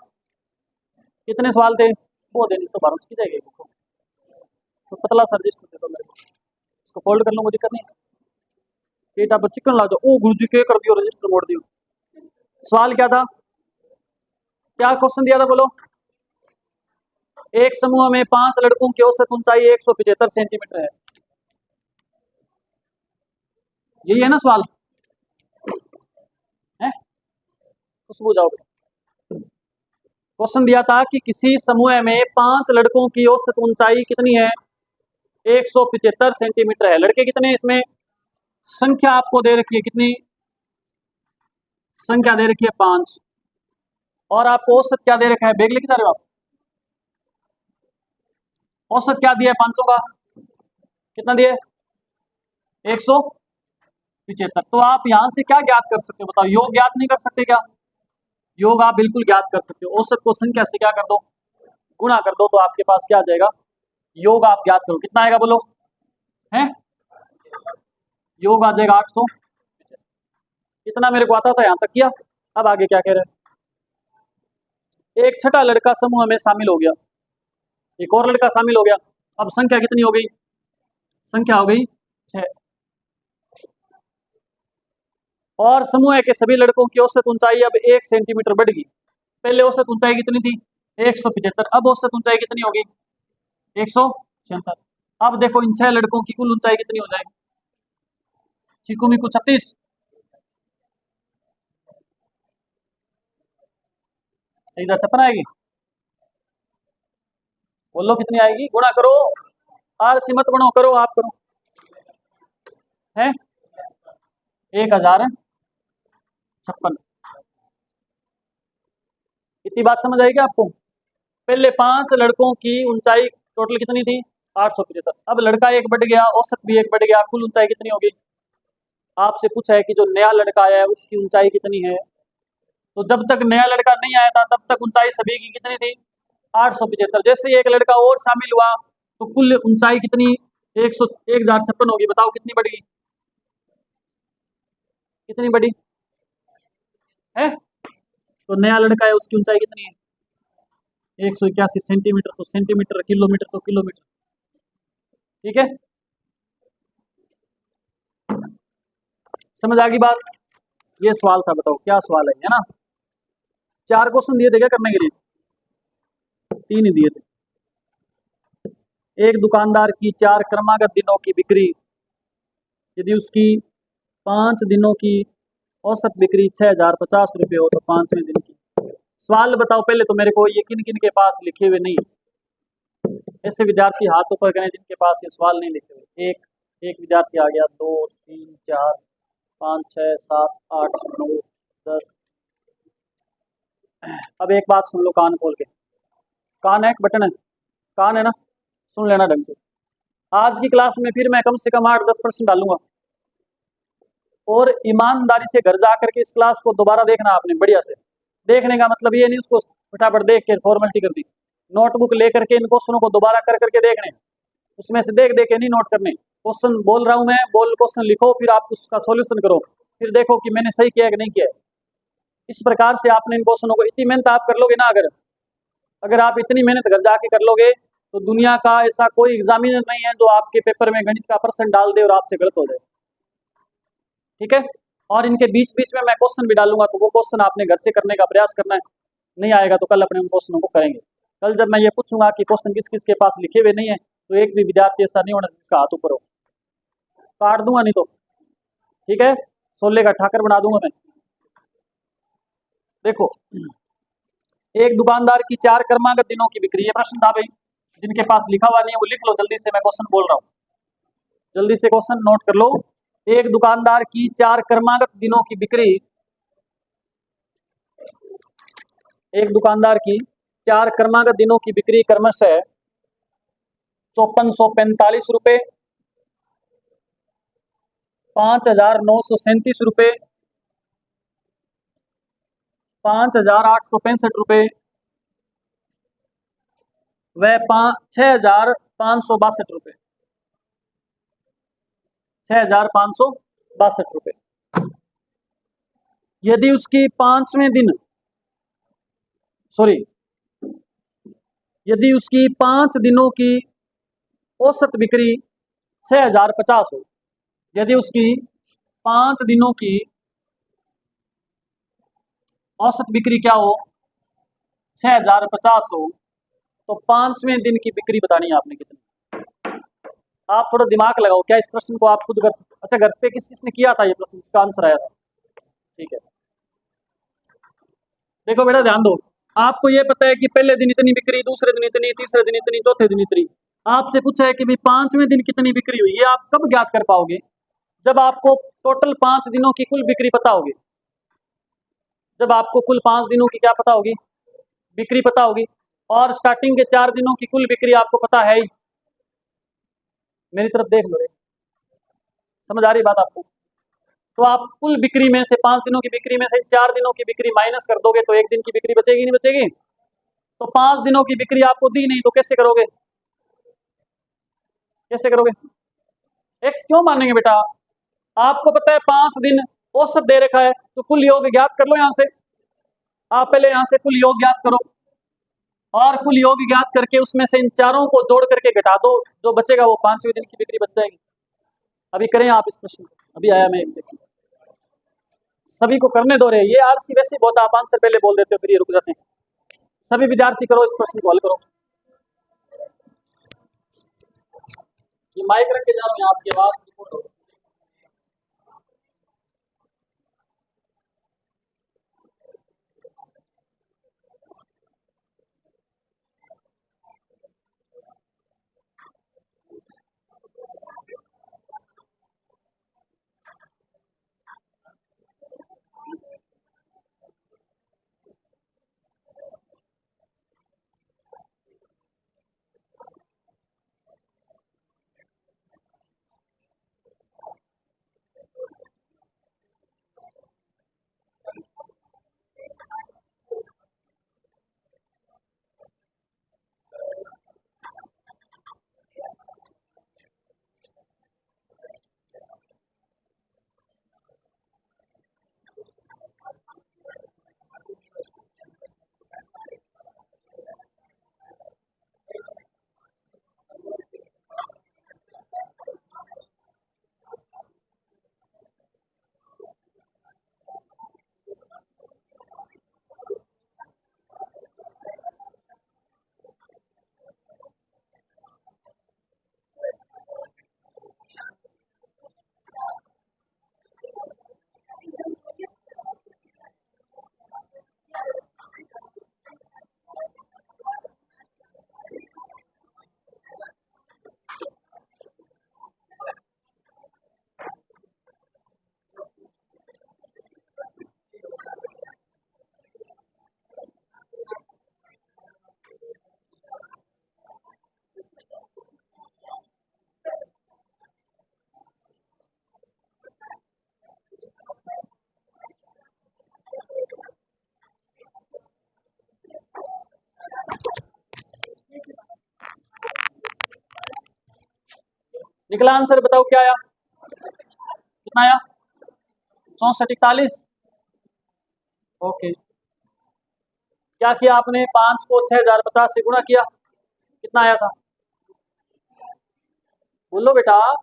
कितने सवाल थे? वो देने तो 12 की जाएगी, तो पतला सा रजिस्टर दे दो मेरे को, इसको फोल्ड कर लूँ, कोई दिक्कत नहीं। पेट आप चिकन ला दो। ओ गुरु जी के कर दियो, रजिस्टर मोड़ दियो। सवाल क्या था, क्या क्वेश्चन दिया था बोलो? एक समूह में 5 लड़कों की औसत ऊंचाई 175 सेंटीमीटर है। यही है ना सवाल? है खुशबू जाओ। क्वेश्चन दिया था कि किसी समूह में 5 लड़कों की औसत ऊंचाई कितनी है? 175 सेंटीमीटर है। लड़के कितने हैं इसमें? संख्या आपको दे रखी है, कितनी संख्या दे रखी है? 5। और आपको औसत क्या दे रखा है? बेग लेके जा रहे हो आप? औसत क्या दिया है 500 का? कितना दिया? 175। तो आप यहां से क्या ज्ञात कर सकते हो बताओ? योग ज्ञात नहीं कर सकते क्या? योग आप बिल्कुल ज्ञात कर सकते हो। औसत को संख्या से क्या कर दो, गुणा कर दो, तो आपके पास क्या आ जाएगा? योग आप ज्ञात करो, कितना आएगा बोलो? है योग आ जाएगा 800। इतना मेरे को आता था, यहां तक किया। अब आगे क्या कह रहे हैं? एक छठा लड़का समूह में शामिल हो गया, एक और लड़का शामिल हो गया। अब संख्या कितनी हो गई? संख्या हो गई 6। और समूह के सभी लड़कों की औसत ऊंचाई अब 1 सेंटीमीटर बढ़ गई। पहले औसत ऊंचाई कितनी थी? 175। अब औसत ऊंचाई कितनी होगी? 176। अब देखो इन 6 लड़कों की कुल ऊंचाई कितनी हो जाएगी? चीकू मिकू 36, इधर 56 आएगी। बोलो कितनी आएगी? गुणा करो, आलसी मत बनो, करो आप, करो। है 1056। इतनी बात समझ आएगी आपको? पहले 5 लड़कों की ऊंचाई टोटल कितनी थी? 875। अब लड़का एक बढ़ गया, औसत भी एक बढ़ गया, कुल ऊंचाई कितनी होगी? आपसे पूछा है कि जो नया लड़का आया है उसकी ऊंचाई कितनी है। तो जब तक नया लड़का नहीं आया था तब तक ऊंचाई सभी की कितनी थी? 875। जैसे ही एक लड़का और शामिल हुआ तो कुल ऊंचाई कितनी? 1056 होगी। बताओ कितनी बढ़ी? कितनी बढ़ी है? तो नया लड़का है उसकी ऊंचाई कितनी है? 181 सेंटीमीटर। तो सेंटीमीटर, किलोमीटर तो किलोमीटर। ठीक है, समझ आ गई बात? ये सवाल था, बताओ क्या सवाल है ना? 4 क्वेश्चन दिए थे क्या करने के लिए? 3 ही दिए थे। एक दुकानदार की 4 क्रमागत दिनों की बिक्री, यदि उसकी 5 दिनों की औसत बिक्री 6050 रुपये हो तो 5वें दिन की। सवाल बताओ पहले तो मेरे को, ये किन किन के पास लिखे हुए नहीं? ऐसे विद्यार्थी हाथ ऊपर करें जिनके पास ये सवाल नहीं लिखे हुए। एक विद्यार्थी आ गया, 2 3 4 5 6 7 8 9 10। अब एक बात सुन लो कान खोल के। कान है, एक बटन है, कान है ना? सुन लेना ढंग से। आज की क्लास में फिर मैं कम से कम 8-10% डालूंगा, और ईमानदारी से घर जा करके इस क्लास को दोबारा देखना आपने, बढ़िया से। देखने का मतलब ये नहीं उसको फटाफट देख के फॉर्मेलिटी कर दी। नोटबुक लेकर के इन क्वेश्चनों को दोबारा कर करके देखने, उसमें से देख देख के नहीं नोट करने। क्वेश्चन बोल रहा हूं मैं, बोल क्वेश्चन लिखो, फिर आप उसका सॉल्यूशन करो, फिर देखो कि मैंने सही किया कि नहीं किया। इस प्रकार से आपने इन क्वेश्चनों को, इतनी मेहनत आप कर लोगे ना, अगर अगर आप इतनी मेहनत घर जाके कर लोगे तो दुनिया का ऐसा कोई एग्जामिनर नहीं है जो आपके पेपर में गणित का प्रश्न डाल दे और आपसे गलत हो जाए। ठीक है, और इनके बीच बीच में मैं क्वेश्चन भी डालूंगा, तो वो क्वेश्चन आपने घर से करने का प्रयास करना है। नहीं आएगा तो कल अपने उन क्वेश्चनों को करेंगे। कल जब मैं ये पूछूंगा कि क्वेश्चन किस किस के पास लिखे हुए नहीं है, तो एक भी विद्यार्थी ऐसा नहीं होना जिसका हाथ ऊपर हो। काट दूंगा नहीं तो, ठीक है, सोले का ठाकर बना दूंगा मैं। देखो, एक दुकानदार की 4 क्रमागत दिनों की बिक्री, ये प्रश्न था भाई, जिनके पास लिखा हुआ नहीं है वो लिख लो जल्दी से, मैं क्वेश्चन बोल रहा हूँ, जल्दी से क्वेश्चन नोट कर लो। एक दुकानदार की 4 क्रमागत दिनों की बिक्री, एक दुकानदार की 4 क्रमागत दिनों की बिक्री क्रमशः 5445 रुपये, 5937 रुपये, 5865 रुपये व 6562 रुपये, 6562 रुपये। यदि उसकी 5वें दिन, सॉरी, यदि उसकी 5 दिनों की औसत बिक्री 6050 हो, यदि उसकी 5 दिनों की औसत बिक्री क्या हो, 6050 हो, तो 5वें दिन की बिक्री बतानी है आपने कितनी। आप थोड़ा दिमाग लगाओ, क्या इस प्रश्न को आप खुद कर सकते? अच्छा, घर पे किस किसने किया था ये प्रश्न, इसका आंसर आया था? ठीक है, देखो बेटा ध्यान दो, आपको ये पता है कि पहले दिन इतनी बिक्री, दूसरे दिन इतनी, तीसरे दिन इतनी, चौथे दिन इतनी। आपसे पूछा है कि भाई 5वें दिन कितनी बिक्री हुई, ये आप कब ज्ञात कर पाओगे? जब आपको टोटल 5 दिनों की कुल बिक्री पता होगी, जब आपको कुल 5 दिनों की क्या पता होगी, बिक्री पता होगी, और स्टार्टिंग के 4 दिनों की कुल बिक्री आपको पता है ही। मेरी तरफ देख लो रे, समझ आ रही बात आपको? तो आप कुल बिक्री में से 5 दिनों की बिक्री में से 4 दिनों की बिक्री माइनस कर दोगे तो 1 दिन की बिक्री बचेगी नहीं बचेगी? तो 5 दिनों की बिक्री आपको दी नहीं तो कैसे करोगे, कैसे करोगे? एक्स क्यों मानेंगे बेटा? आपको पता है 5 दिन औसत दे रखा है, तो कुल योग ज्ञात कर लो यहाँ से। आप पहले यहाँ से कुल योग ज्ञात करो, और कुल योग ज्ञात करके उसमें से इन चारों को जोड़ करके घटा दो, जो बचेगा वो 5वें दिन की बिक्री बच जाएगी। अभी करें आप इस प्रश्न को, अभी आया मैं 1 सेकंड, सभी को करने दो रे, ये आरसी वैसे बहुत, आप आंसर पहले बोल देते हो फिर ये रुक जाते हैं। सभी विद्यार्थी करो इस प्रश्न को हल करो। ये माइक रख के जा रहा हूँ, आपकी आवाज रिकॉर्ड हो। निकला आंसर, बताओ क्या आया, कितना आया? 6441। ओके, क्या किया आपने? 5 को 6050 से गुणा किया, कितना आया था? बोलो बेटा,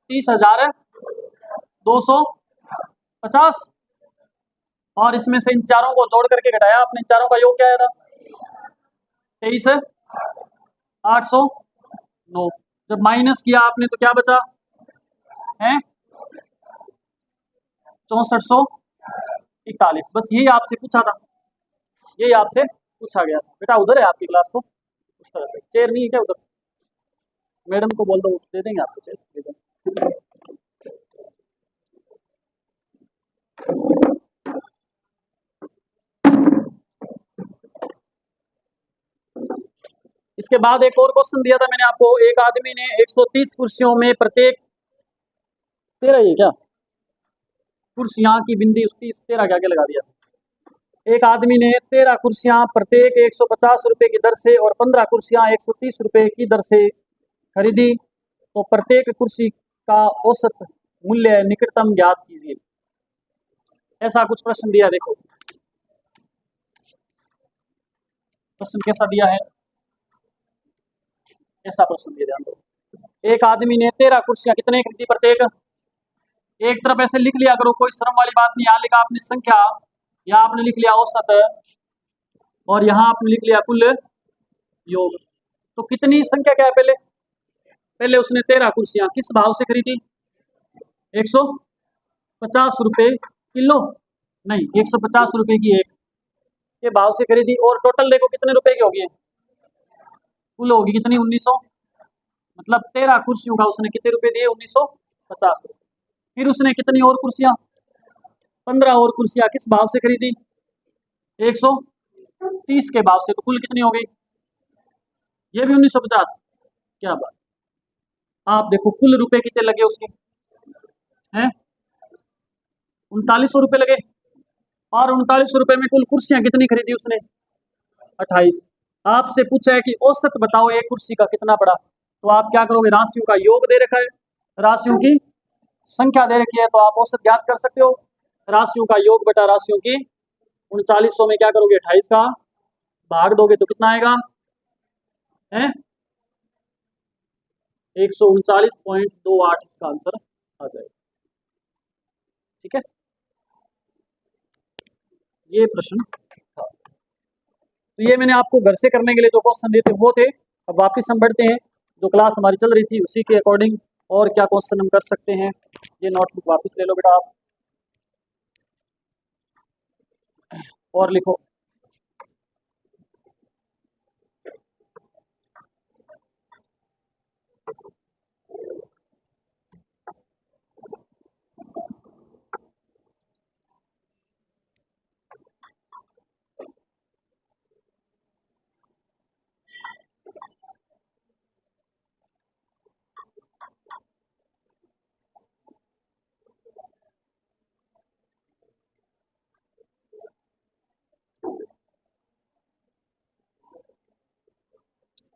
30,250। और इसमें से इन चारों को जोड़ करके घटाया आपने, इन चारों का योग क्या आया था? 23,809। जब माइनस किया आपने तो क्या बचा है? 6400 41। बस यही आपसे पूछा था, यही आपसे पूछा गया था। बेटा उधर है आपकी क्लास तो उस तरफ है। चेयर नहीं है क्या उधर? मैडम को बोल दो दे देंगे आपको चेयर, दे देंगे। इसके बाद एक और क्वेश्चन दिया था मैंने आपको। एक आदमी ने 130 कुर्सियों में प्रत्येक 13 ये क्या कुर्सियां की बिंदी उसकी 13 क्या क्या लगा दिया। एक आदमी ने 13 कुर्सियां प्रत्येक 150 रुपए की दर से और 15 कुर्सियां 130 रुपए की दर से खरीदी, तो प्रत्येक कुर्सी का औसत मूल्य निकटतम ज्ञात कीजिए। ऐसा कुछ प्रश्न दिया। देखो प्रश्न कैसा दिया है, ऐसा प्रश्न दिया, ध्यान दो। एक आदमी ने 13 कुर्सियां कितने खरीदी प्रत्येक, एक तरफ ऐसे लिख लिया करो, कोई शर्म वाली बात नहीं। यहाँ लिखा आपने संख्या, यहाँ आपने लिख लिया औसत, और यहाँ आपने लिख लिया कुल योग। तो कितनी संख्या क्या है, पहले पहले उसने 13 कुर्सियां किस भाव से खरीदी, 150 रुपए किलो, नहीं 150 रुपए की एक के भाव से खरीदी। और टोटल देखो कितने रुपए की होगी, कुल होगी कितनी 1900, मतलब 13 कुर्सियों का उसने कितने रुपए दिए, 1950 रुपए। फिर उसने कितनी और कुर्सियां, 15 और कुर्सियां किस भाव से खरीदी, 130 के भाव से। तो कुल कितनी हो गई, ये भी 1950। क्या बात, आप देखो कुल रुपए कितने लगे उसके हैं, 3900 रुपए लगे। और 3900 रुपए में कुल कुर्सियां कितनी खरीदी उसने, 28। आपसे पूछा है कि औसत बताओ एक कुर्सी का कितना पड़ा, तो आप क्या करोगे, राशियों का योग दे रखा है, राशियों की संख्या दे रखी है, तो आप औसत ज्ञात कर सकते हो। राशियों का योग बटा राशियों की, 3900 में क्या करोगे, 28 का भाग दोगे तो कितना आएगा, है 139.28 इसका आंसर आ जाएगा। ठीक है, ये प्रश्न था। तो ये मैंने आपको घर से करने के लिए जो क्वेश्चन दिए थे वो थे। अब वापस हम बढ़ते हैं, जो क्लास हमारी चल रही थी उसी के अकॉर्डिंग और क्या क्वेश्चन हम कर सकते हैं। ये नोटबुक वापस ले लो बेटा आप, और लिखो।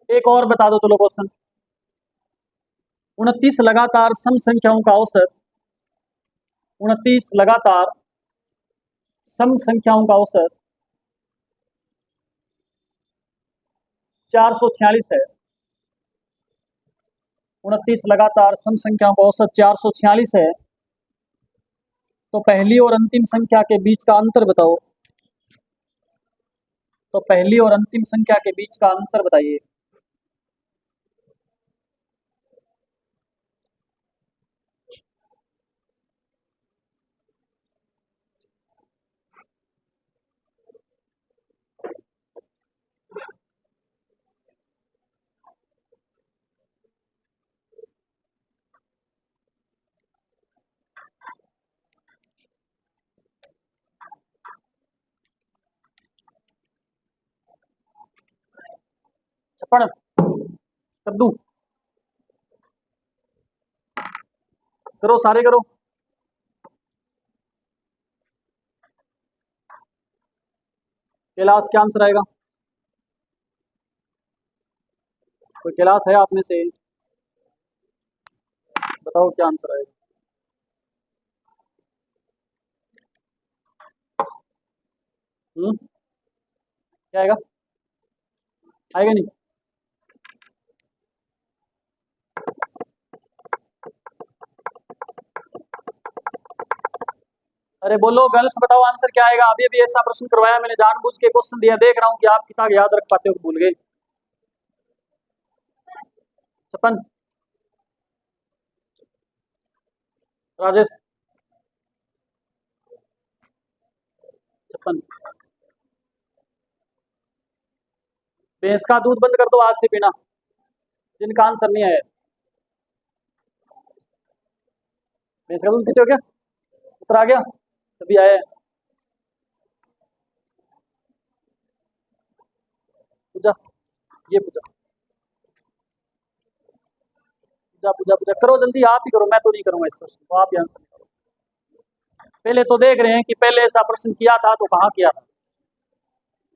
एक और बता दो चलो क्वेश्चन। 29 लगातार सम संख्याओं का औसत, 29 लगातार सम संख्याओं का औसत 446 है। 29 लगातार सम संख्याओं का औसत 446 है, तो पहली और अंतिम संख्या के बीच का अंतर बताओ। तो पहली और अंतिम संख्या के बीच का अंतर बताइए। छप्पन कर दूं, करो सारे करो। कैलाश क्या आंसर आएगा, कोई कैलाश है आप में से, बताओ क्या आंसर आएगा। क्या आएगा, आएगा नहीं। अरे बोलो गर्ल्स, बताओ आंसर क्या आएगा। अभी अभी ऐसा प्रश्न करवाया मैंने, जानबूझ के क्वेश्चन दिया, देख रहा हूँ कि आप कितना याद रख पाते हो, भूल गए। 56। राजेश 56। भैंस का दूध बंद कर दो आज से पीना, जिनका आंसर नहीं आया। भैंस का दूध पीते हो क्या? उत्तर आ गया तभी आया है। पूजा, ये पूजा पूजा पूजा पूजा करो जल्दी, आप ही करो, मैं तो नहीं करूंगा इस प्रश्न को, आप ही आंसर करो। पहले तो देख रहे हैं कि पहले ऐसा प्रश्न किया था तो कहाँ किया था,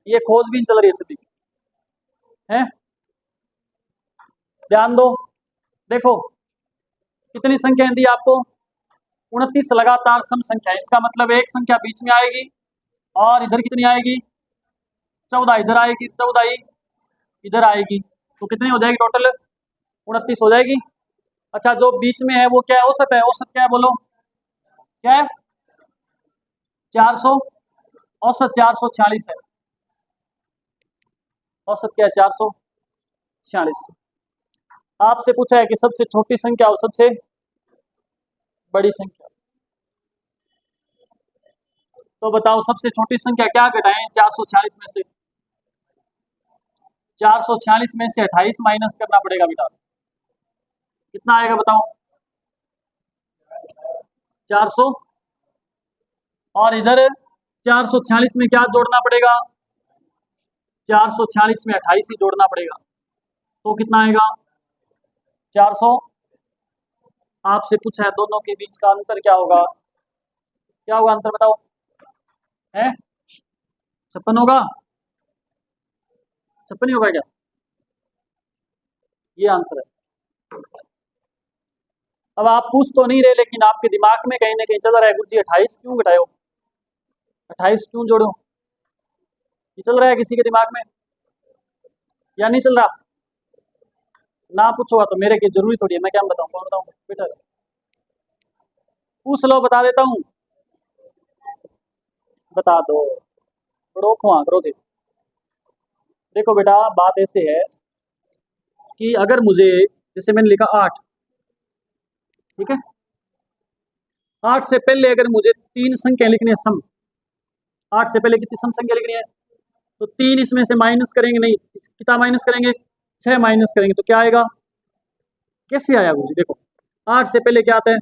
ये खोजबीन चल रही है सभी है। ध्यान दो, देखो कितनी संख्या दी आपको, 29 लगातार सम संख्या। इसका मतलब एक संख्या बीच में आएगी और इधर कितनी आएगी, 14 इधर आएगी, 14 इधर आएगी, तो कितनी हो जाएगी टोटल, 29 हो जाएगी। अच्छा जो बीच में है वो क्या है, औसत है। औसत क्या है बोलो, क्या है, 400। औसत 446 है। औसत क्या है, 446। आपसे पूछा है कि सबसे छोटी संख्या और सबसे बड़ी संख्या, तो बताओ सबसे छोटी संख्या क्या घटाएं 446 में से। 446 में से 28 माइनस करना पड़ेगा बेटा, कितना आएगा बताओ, 400। और इधर 446 में क्या जोड़ना पड़ेगा, 446 में 28 ही जोड़ना पड़ेगा, तो कितना आएगा 400। आपसे पूछा है दोनों के बीच का अंतर क्या होगा, क्या होगा अंतर बताओ, है 56 होगा, 56 ही होगा क्या, ये आंसर है। अब आप पूछ तो नहीं रहे लेकिन आपके दिमाग में कहीं ना कहीं चल रहा है गुरुजी 28 क्यों घटाए, 28 क्यों जोड़ो, ये चल रहा है किसी के दिमाग में या नहीं चल रहा। ना पूछोगा तो मेरे की जरूरी थोड़ी है, मैं क्या बताऊं, कौन बताऊं बेटा, पूछ लो बता देता हूँ, बता दो, रोको हाँ करो थे। देखो बेटा बात ऐसे है कि अगर मुझे, जैसे मैंने लिखा 8, ठीक है, 8 से पहले अगर मुझे 3 संख्या लिखनी है सम, 8 से पहले कितनी सम संख्या लिखनी है, तो 3 इसमें से माइनस करेंगे, नहीं कितना माइनस करेंगे, 6 माइनस करेंगे तो क्या आएगा, कैसे आया गुरु जी, देखो 8 से पहले क्या आता है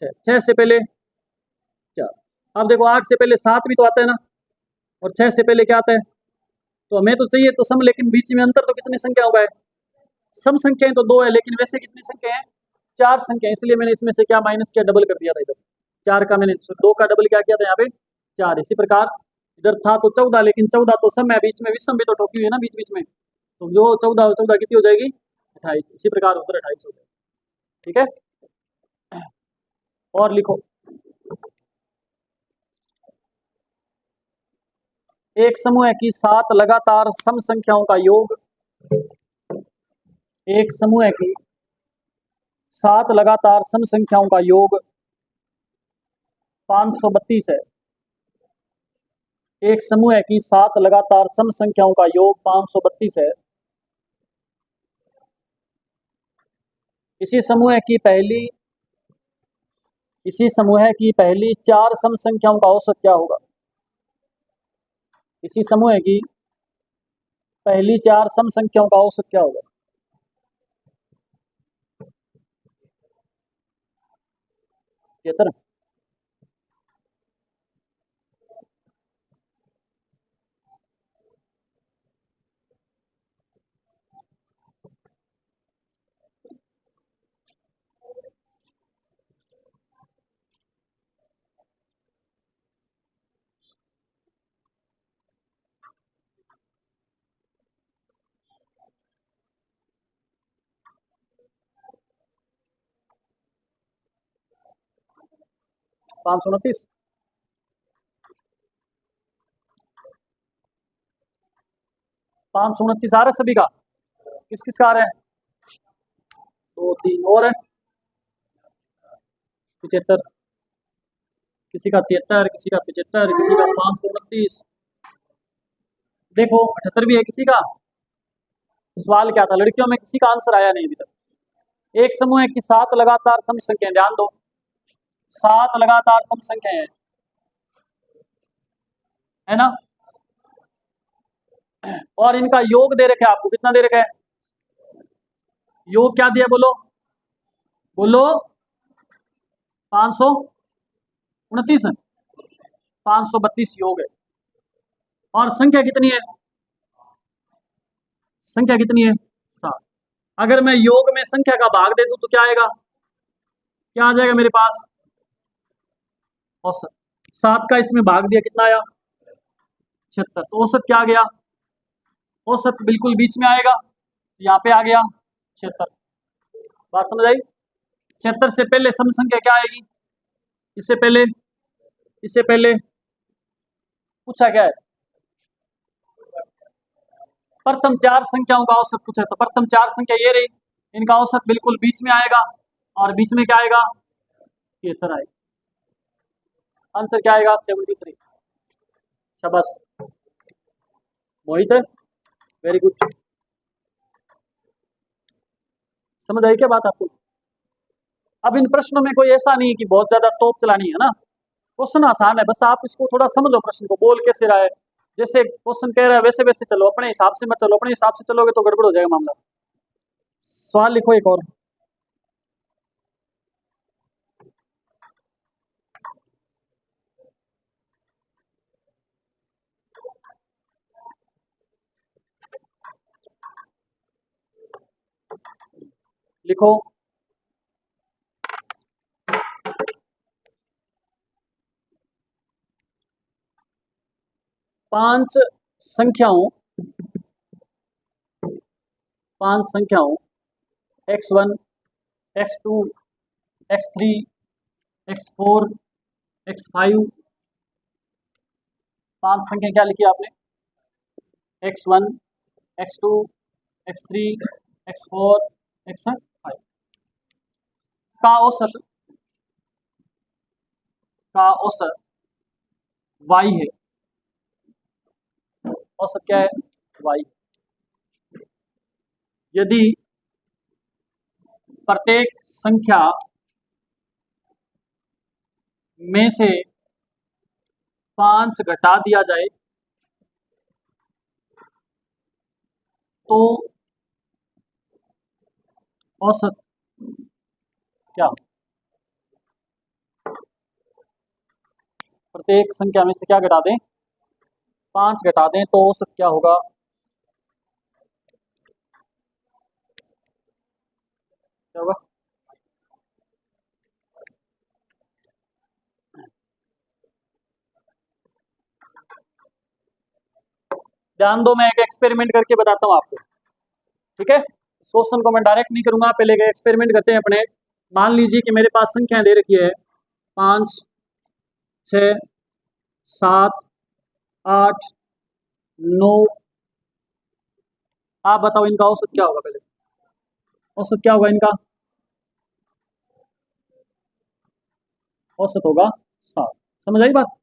6, 6 से पहले 4, अब देखो 8 से पहले 7 भी तो आता है ना, और 6 से पहले क्या आता है, तो हमें तो चाहिए तो सम, लेकिन बीच में अंतर तो कितनी संख्या होगा, सम संख्याएं तो 2 है लेकिन वैसे कितनी संख्या है, 4 संख्या, इसलिए मैंने इसमें से क्या माइनस किया, डबल कर दिया था इधर, 4 का मैंने 2 का डबल क्या किया था यहाँ पे 4। इसी प्रकार इधर था तो 14, लेकिन 14 तो सम है, बीच में विषम भी तो ठोकी हुई है ना बीच बीच में, तो जो 14 14 कितनी हो जाएगी 28, इसी प्रकार उत्तर 28 हो जाएगा, ठीक है। और लिखो, एक समूह की 7 लगातार सम संख्याओं का योग, एक समूह की 7 लगातार सम संख्याओं का योग 532 है। एक समूह की 7 लगातार सम संख्याओं का योग 532 है। इसी समूह की पहली 4 सम संख्याओं का औसत क्या होगा, इसी समूह की पहली 4 सम संख्याओं का औसत क्या होगा, 73। 529, 529 आ रहा है सभी का, किस किस का आ रहा है, 2 3 और है, 75, किसी का 73, किसी का 75, किसी का 529, देखो 78 भी है किसी का। सवाल क्या था, लड़कियों में किसी का आंसर आया नहीं अभी तक। एक समूह की 7 लगातार सम संख्याएं, ध्यान दो 7 लगातार सम संख्याएं हैं, है ना। और इनका योग दे रखे आपको, कितना दे रखा है, योग क्या दिया बोलो, बोलो 529 है, 532 योग है। और संख्या कितनी है, संख्या कितनी है, 7। अगर मैं योग में संख्या का भाग दे दूं तो क्या आएगा, क्या आ जाएगा मेरे पास, औसत। 7 का इसमें भाग दिया, कितना आया, 76। तो औसत क्या आ गया, औसत बिल्कुल बीच में आएगा, यहाँ पे आ गया 76। बात समझ आई। 76 से पहले सम संख्या क्या आएगी, इससे पहले, इससे पहले पूछा क्या है, प्रथम 4 संख्याओं का औसत पूछा। तो प्रथम 4 संख्या ये रही, इनका औसत बिल्कुल बीच में आएगा, और बीच में क्या आएगा, ये तरह आएगा। आंसर क्या आएगा, 73। शाबाश मोहित, वेरी गुड। समझ आई क्या बात आपको। अब इन प्रश्नों में कोई ऐसा नहीं है कि बहुत ज्यादा तोप चलानी है ना, क्वेश्चन आसान है, बस आप इसको थोड़ा समझो, प्रश्न को बोल कैसे रहा है, जैसे क्वेश्चन कह रहा है वैसे वैसे चलो, अपने हिसाब से मत चलो, अपने हिसाब से चलोगे तो गड़बड़ हो जाएगा मामला। सवाल लिखो एक और, लिखो 5 संख्याओं, 5 संख्याओं x1 x2 x3 x4 x5, 5 संख्या क्या लिखी आपने, x1 x2 x3 x4 x5 का औसत, का औसत y है, औसत क्या है, y। यदि प्रत्येक संख्या में से 5 घटा दिया जाए तो औसत क्या, प्रत्येक संख्या में से क्या घटा दें, 5 घटा दें तो औसत क्या होगा, क्या होगा, ध्यान दो, मैं एक एक्सपेरिमेंट करके बताता हूँ आपको, ठीक है। इस क्वेश्चन को मैं डायरेक्ट नहीं करूंगा, पहले एक एक्सपेरिमेंट करते हैं अपने। मान लीजिए कि मेरे पास संख्याएं दे रखी है 5 6 7 8 9, आप बताओ इनका औसत क्या होगा, पहले औसत क्या होगा इनका, औसत होगा 7। समझ आई बात।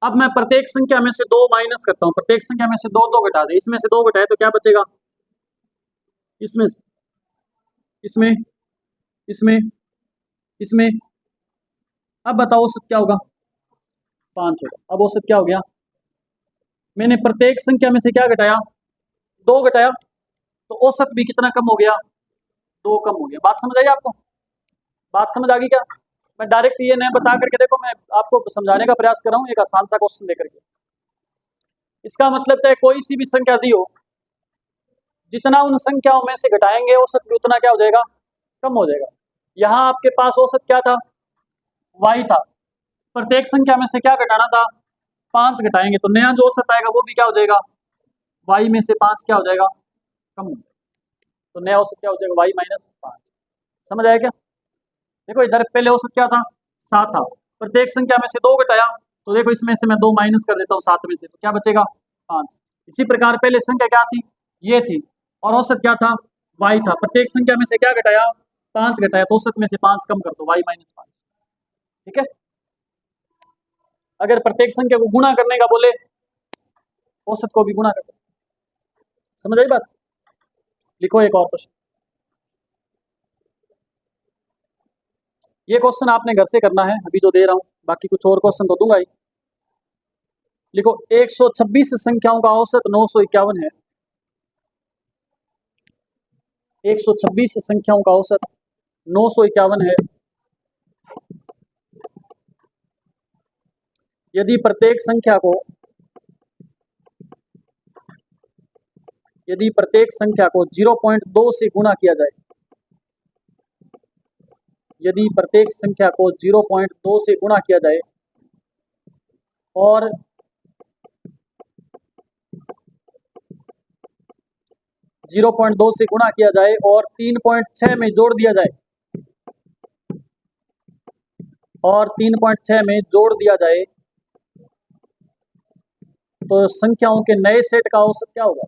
अब मैं प्रत्येक संख्या में से 2 माइनस करता हूँ, प्रत्येक संख्या में से 2 2 घटा दे, इसमें से 2 घटाए तो क्या बचेगा, इसमें, इसमें, इसमें, इसमें। अब बताओ औसत क्या होगा, 5 होगा। अब औसत क्या हो गया, मैंने प्रत्येक संख्या में से क्या घटाया, 2 घटाया, तो औसत भी कितना कम हो गया, 2 कम हो गया। बात समझ आई आपको, बात समझ आ गई क्या। मैं डायरेक्ट ये नहीं बता करके, देखो मैं आपको समझाने का प्रयास कर रहा हूँ एक आसान सा क्वेश्चन देकर के। इसका मतलब चाहे कोई सी भी संख्या दी हो, जितना उन संख्याओं में से घटाएंगे औसत भी उतना क्या हो जाएगा, कम हो जाएगा। यहाँ आपके पास औसत क्या था, y था, प्रत्येक संख्या में से क्या घटाना था, 5 घटाएंगे तो नया जो औसत आएगा वो भी क्या हो जाएगा, y में से 5 क्या हो जाएगा, कम हो जाएगा। तो नया औसत क्या हो जाएगा, y माइनस 5। समझ आया क्या। देखो इधर पहले औसत क्या था, 7 था, प्रत्येक संख्या में से 2 घटाया, तो देखो इसमें से मैं 2 माइनस कर देता हूँ 7 में से, तो क्या बचेगा, 5। इसी प्रकार पहले संख्या क्या थी, ये थी, और औसत क्या था, y था, प्रत्येक संख्या में से क्या घटाया, 5 घटाया, तो औसत में से 5 कम कर दो, y माइनस 5। ठीक है। अगर प्रत्येक संख्या को गुणा करने का बोले, औसत को भी गुणा कर दो। समझ आई बात। लिखो एक और प्रश्न, ये क्वेश्चन आपने घर से करना है, अभी जो दे रहा हूँ, बाकी कुछ और क्वेश्चन तो दूंगा ही। लिखो 126 संख्याओं का औसत 951 है। 126 संख्याओं का औसत 951 है। यदि प्रत्येक संख्या को 0.2 से गुणा किया जाए, यदि प्रत्येक संख्या को 0.2 से गुणा किया जाए और 0.2 से गुणा किया जाए और 3.6 में जोड़ दिया जाए, और 3.6 में जोड़ दिया जाए, तो संख्याओं के नए सेट का औसत क्या होगा?